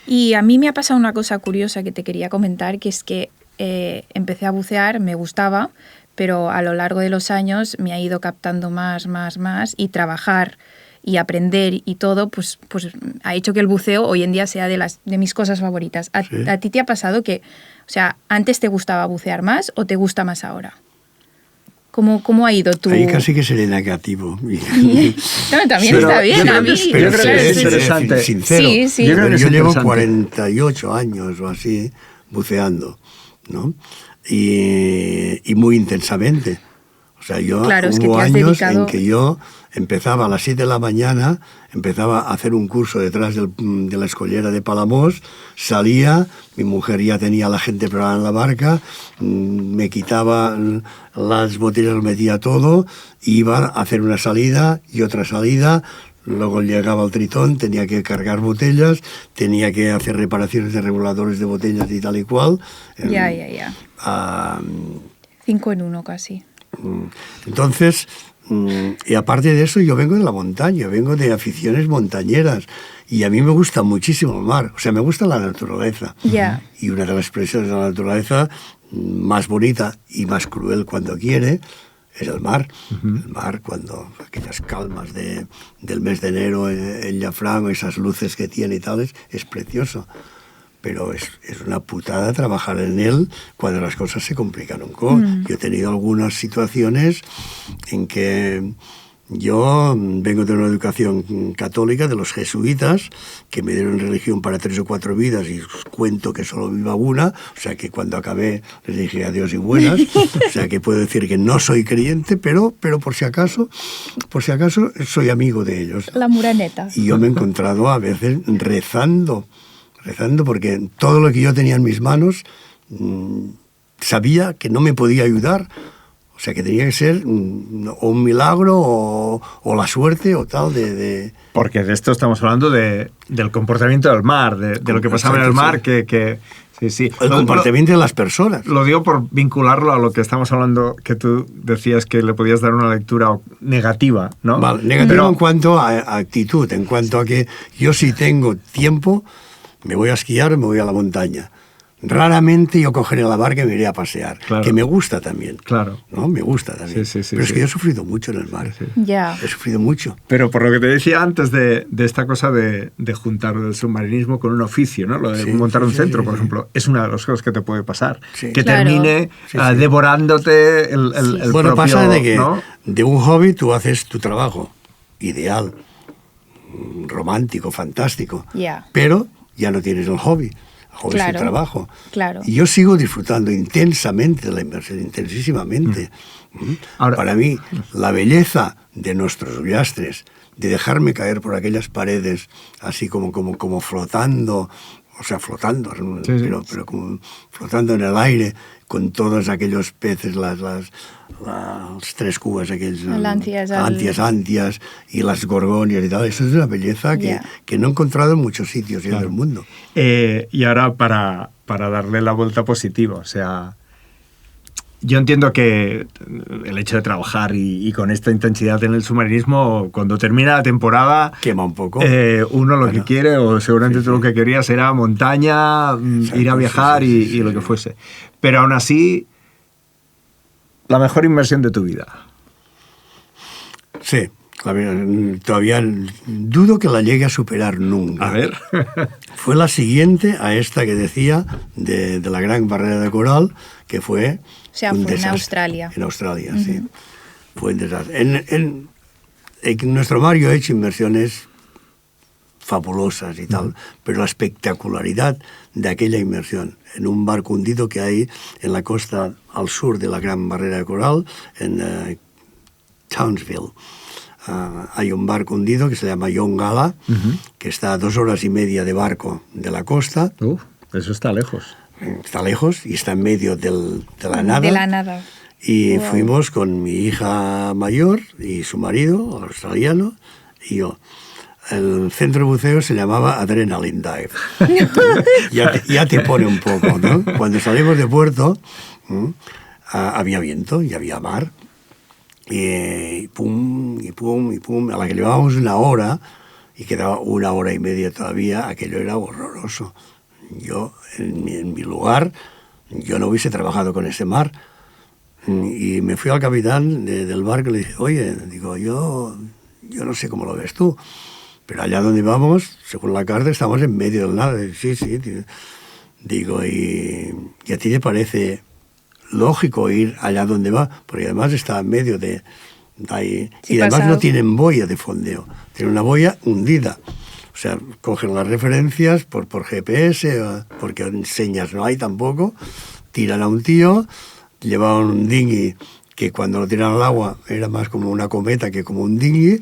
Y a mí me ha pasado una cosa curiosa que te quería comentar, que es que empecé a bucear, me gustaba, pero a lo largo de los años me ha ido captando más, y trabajar y aprender y todo, pues ha hecho que el buceo hoy en día sea de mis cosas favoritas. ¿A ti te ha pasado que, o sea, antes te gustaba bucear más o te gusta más ahora? ¿Cómo ha ido tú? Ahí casi que seré negativo. No, también está bien, a mí. Pero yo creo que es interesante. Sincero. Sí. Yo llevo 48 años o así buceando, ¿no? Y muy intensamente. O sea, hubo años en que yo empezaba a las 7 de la mañana, empezaba a hacer un curso detrás de la escollera de Palamós, salía, mi mujer ya tenía a la gente preparada en la barca, me quitaba las botellas, lo metía todo, iba a hacer una salida y otra salida. Luego llegaba el Tritón, tenía que cargar botellas, tenía que hacer reparaciones de reguladores de botellas y tal y cual. Ya. 5 en 1 casi. Entonces, y aparte de eso, yo vengo de la montaña, vengo de aficiones montañeras y a mí me gusta muchísimo el mar, o sea, me gusta la naturaleza. Yeah. Y una de las expresiones de la naturaleza más bonita y más cruel cuando quiere es el mar. El mar, cuando aquellas calmas del mes de enero en Llafranc, esas luces que tiene y tal, es precioso. pero es una putada trabajar en él cuando las cosas se complican un poco. Yo he tenido algunas situaciones en que yo vengo de una educación católica de los jesuitas, que me dieron religión para 3 o 4 vidas y os cuento que solo viva una, o sea que cuando acabé les dije adiós y buenas, o sea que puedo decir que no soy creyente, pero por si acaso soy amigo de ellos. La muraneta. Y yo me he encontrado a veces rezando porque todo lo que yo tenía en mis manos sabía que no me podía ayudar. O sea, que tenía que ser o un milagro o la suerte o tal de... Porque de esto estamos hablando del comportamiento del mar, de lo que pasaba en el mar, sí. El comportamiento de las personas. Lo digo por vincularlo a lo que estamos hablando, que tú decías que le podías dar una lectura negativa, ¿no? Vale, negativa en cuanto a actitud, en cuanto a que yo si tengo tiempo, me voy a esquiar, me voy a la montaña. Raramente yo cogeré la barca y me iré a pasear, claro. Que me gusta también. Claro. ¿No? Me gusta también. Sí, pero es que yo he sufrido mucho en el mar. Sí. Ya. He sufrido mucho. Pero por lo que te decía antes de esta cosa de juntar el submarinismo con un oficio, ¿no? Lo de montar un centro, por ejemplo, es una de las cosas que te puede pasar. Sí. Que Claro. termine devorándote el Bueno, propio, pasa de que ¿no? de un hobby tú haces tu trabajo ideal, romántico, fantástico, pero ya no tienes el hobby. El hobby es el trabajo. Claro. Y yo sigo disfrutando intensamente de la inmersión, intensísimamente. Ahora, para mí, la belleza de nuestros ullastres, de dejarme caer por aquellas paredes, así como flotando, o sea, flotando, pero como flotando en el aire, con todos aquellos peces, las 3 cubas, aquellos antias y las gorgonias y tal. Eso es una belleza que no he encontrado en muchos sitios del mundo. Y ahora para darle la vuelta positiva, o sea, yo entiendo que el hecho de trabajar y con esta intensidad en el submarinismo, cuando termina la temporada, quema un poco. Uno lo que quiere, o seguramente tú lo que querías era montaña, ir a viajar y lo que fuese. Pero aún así, la mejor inversión de tu vida. Sí, todavía dudo que la llegue a superar nunca. A ver. Fue la siguiente a esta que decía de la Gran Barrera de Coral, que fue... O sea, fue en Australia. En Australia, sí. Fue un desastre. En nuestro mar yo he hecho inmersiones fabulosas y tal, pero la espectacularidad de aquella inmersión en un barco hundido que hay en la costa al sur de la Gran Barrera de Coral, en Townsville. Hay un barco hundido que se llama Yongala, que está a 2 horas y media de barco de la costa. Eso está lejos. Está lejos y está en medio de la nada. De la nada. Y fuimos con mi hija mayor y su marido, australiano, y yo. El centro de buceo se llamaba Adrenaline Dive. ya te pone un poco, ¿no? Cuando salimos de puerto, había viento y había mar. Y pum, y pum, y pum. A la que llevábamos 1 hora, y quedaba 1 hora y media todavía, aquello era horroroso. Yo, en mi lugar, yo no hubiese trabajado con ese mar. Y me fui al capitán del barco y le dije, oye, digo, yo no sé cómo lo ves tú, pero allá donde vamos, según la carta, estamos en medio del nada. Sí, tío. Digo, ¿y a ti te parece lógico ir allá donde va? Porque además está en medio de ahí. Sí, y además no tienen boya de fondeo, tienen una boya hundida. O sea, cogen las referencias por GPS, porque enseñas no hay tampoco, tiran a un tío, llevaban un dinghy que cuando lo tiran al agua era más como una cometa que como un dinghy,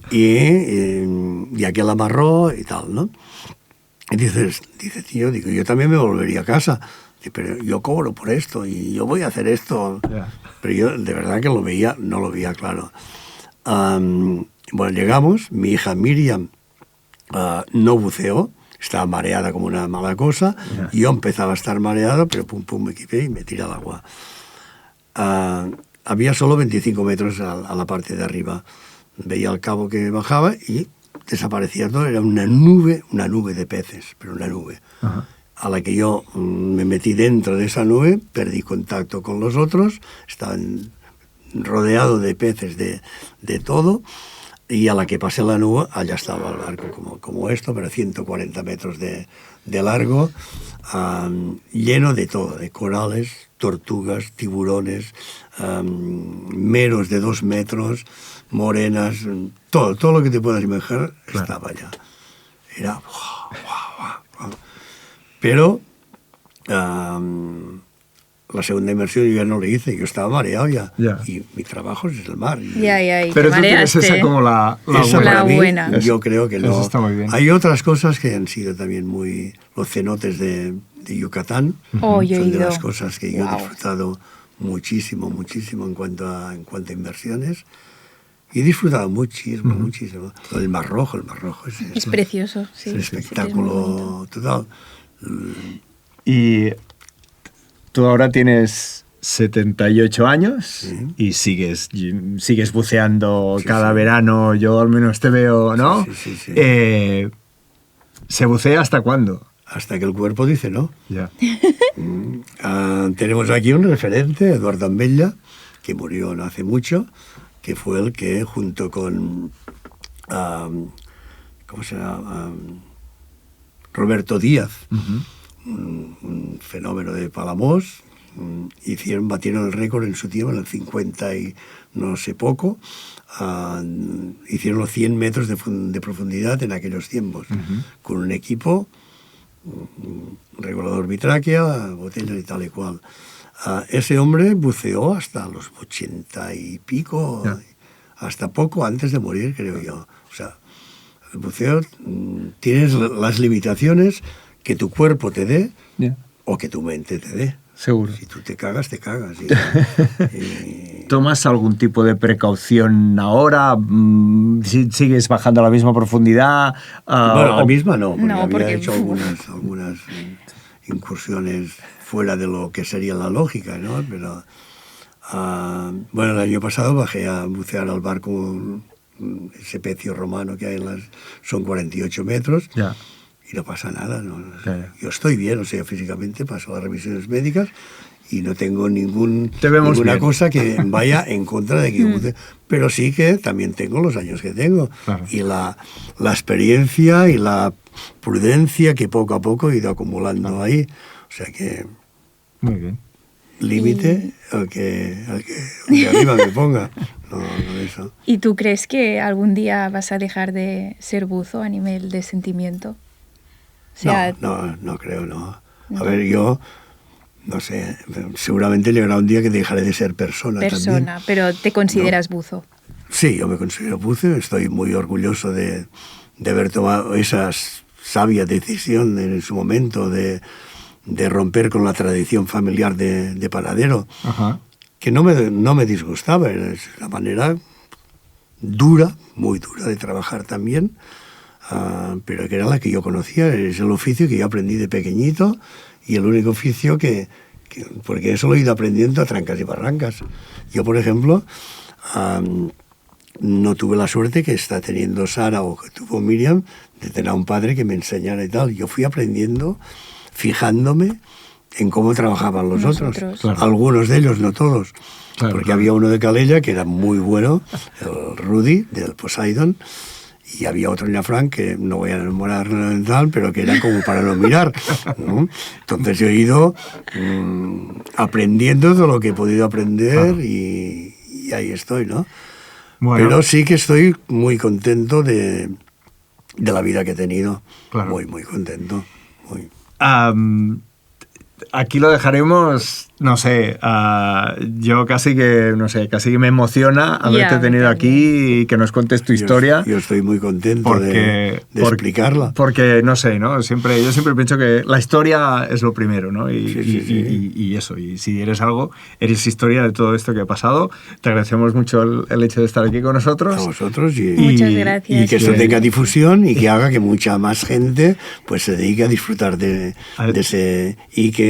y aquel amarró y tal, ¿no? Y dice, tío, digo, yo también me volvería a casa, pero yo cobro por esto y yo voy a hacer esto. Pero yo de verdad que no lo veía claro. Bueno, llegamos, mi hija Miriam no buceó, estaba mareada como una mala cosa, yo empezaba a estar mareado, pero pum, me equipé y me tiré al agua. Había solo 25 metros a la parte de arriba. Veía el cabo que bajaba y desaparecía todo, era una nube de peces, pero una nube. A la que yo me metí dentro de esa nube, perdí contacto con los otros, estaban rodeado de peces de todo. y a la que pasé la nube, allá estaba el barco como esto, pero 140 metros de largo, lleno de todo, de corales, tortugas, tiburones, meros de 2 metros, morenas, todo lo que te puedas imaginar estaba allá. Era... wow. Pero la segunda inmersión yo ya no la hice, yo estaba mareado ya. Y mi trabajo es el mar. Pero tú tienes esa como la buena. Yo creo que no. Eso está muy bien. Hay otras cosas que han sido también muy... Los cenotes de Yucatán yo he son de ido. las cosas que yo he disfrutado muchísimo en cuanto a inversiones. Y he disfrutado muchísimo. El Mar Rojo es precioso, sí. Es un espectáculo total. Y tú ahora tienes 78 años y sigues buceando cada verano. Yo al menos te veo, ¿no? Sí. ¿Se bucea hasta cuándo? Hasta que el cuerpo dice no. Ya. Tenemos aquí un referente, Eduardo Ambella, que murió no hace mucho, que fue el que junto con ¿cómo se llama? Roberto Díaz, un fenómeno de Palamós, batieron el récord en su tiempo, en el 50 y no sé poco, hicieron los 100 metros de profundidad en aquellos tiempos, con un equipo, un regulador bitráquea, botellas y tal y cual. Ese hombre buceó hasta los 80 y pico, hasta poco antes de morir, creo yo. O sea, el buceo, tienes las limitaciones que tu cuerpo te dé o que tu mente te dé. Seguro. Si tú te cagas, te cagas. ¿Tomas algún tipo de precaución ahora? ¿Sigues bajando a la misma profundidad? Bueno, a la misma no, porque porque había hecho algunas incursiones fuera de lo que sería la lógica, ¿no? Pero, bueno, el año pasado bajé a bucear al barco, ese pecio romano que hay son 48 metros. Y no pasa nada, ¿no? Yo estoy bien, o sea, físicamente paso las revisiones médicas y no tengo ninguna cosa que vaya en contra de que yo bucee. Pero sí que también tengo los años que tengo. Y la experiencia y la prudencia que poco a poco he ido acumulando ahí. O sea que... Muy bien. Límite al que arriba me ponga. No eso. ¿Y tú crees que algún día vas a dejar de ser buzo a nivel de sentimiento? O sea, no creo, no. A ver, yo, no sé, seguramente llegará un día que dejaré de ser persona también. Pero ¿te consideras buzo? Sí, yo me considero buzo, estoy muy orgulloso de haber tomado esa sabia decisión en su momento de romper con la tradición familiar de panadero, que no me disgustaba, es la manera dura, muy dura de trabajar también, pero que era la que yo conocía, es el oficio que yo aprendí de pequeñito y el único oficio porque eso lo he ido aprendiendo a trancas y barrancas. Yo, por ejemplo, no tuve la suerte que está teniendo Sara o que tuvo Miriam de tener a un padre que me enseñara y tal. Yo fui aprendiendo, fijándome en cómo trabajaban los otros. Claro. Algunos de ellos, no todos. Porque había uno de Calella que era muy bueno, el Rudy, del Poseidon, y había otro en Llafranc que no voy a enamorar tal, pero que era como para no mirar, ¿no? Entonces yo he ido aprendiendo todo lo que he podido aprender y ahí estoy, ¿no? Bueno. Pero sí que estoy muy contento de la vida que he tenido. Claro. Muy contento. Muy. Aquí lo dejaremos, no sé, yo casi que me emociona haberte tenido aquí y que nos cuentes tu historia. Yo estoy muy contento de explicarla. Porque, no sé, ¿no? Yo siempre pienso que la historia es lo primero, ¿no? Y eso, y si eres algo, eres historia de todo esto que ha pasado. Te agradecemos mucho el hecho de estar aquí con nosotros. A vosotros muchas gracias. Y que eso tenga difusión y que haga que mucha más gente pues se dedique a disfrutar de ese... Y que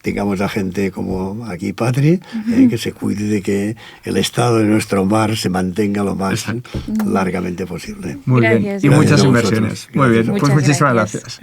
tengamos a gente como aquí Patri, que se cuide de que el estado de nuestro mar se mantenga lo más largamente posible. Muy bien. Y muchas inversiones. Muy bien. Pues muchísimas gracias.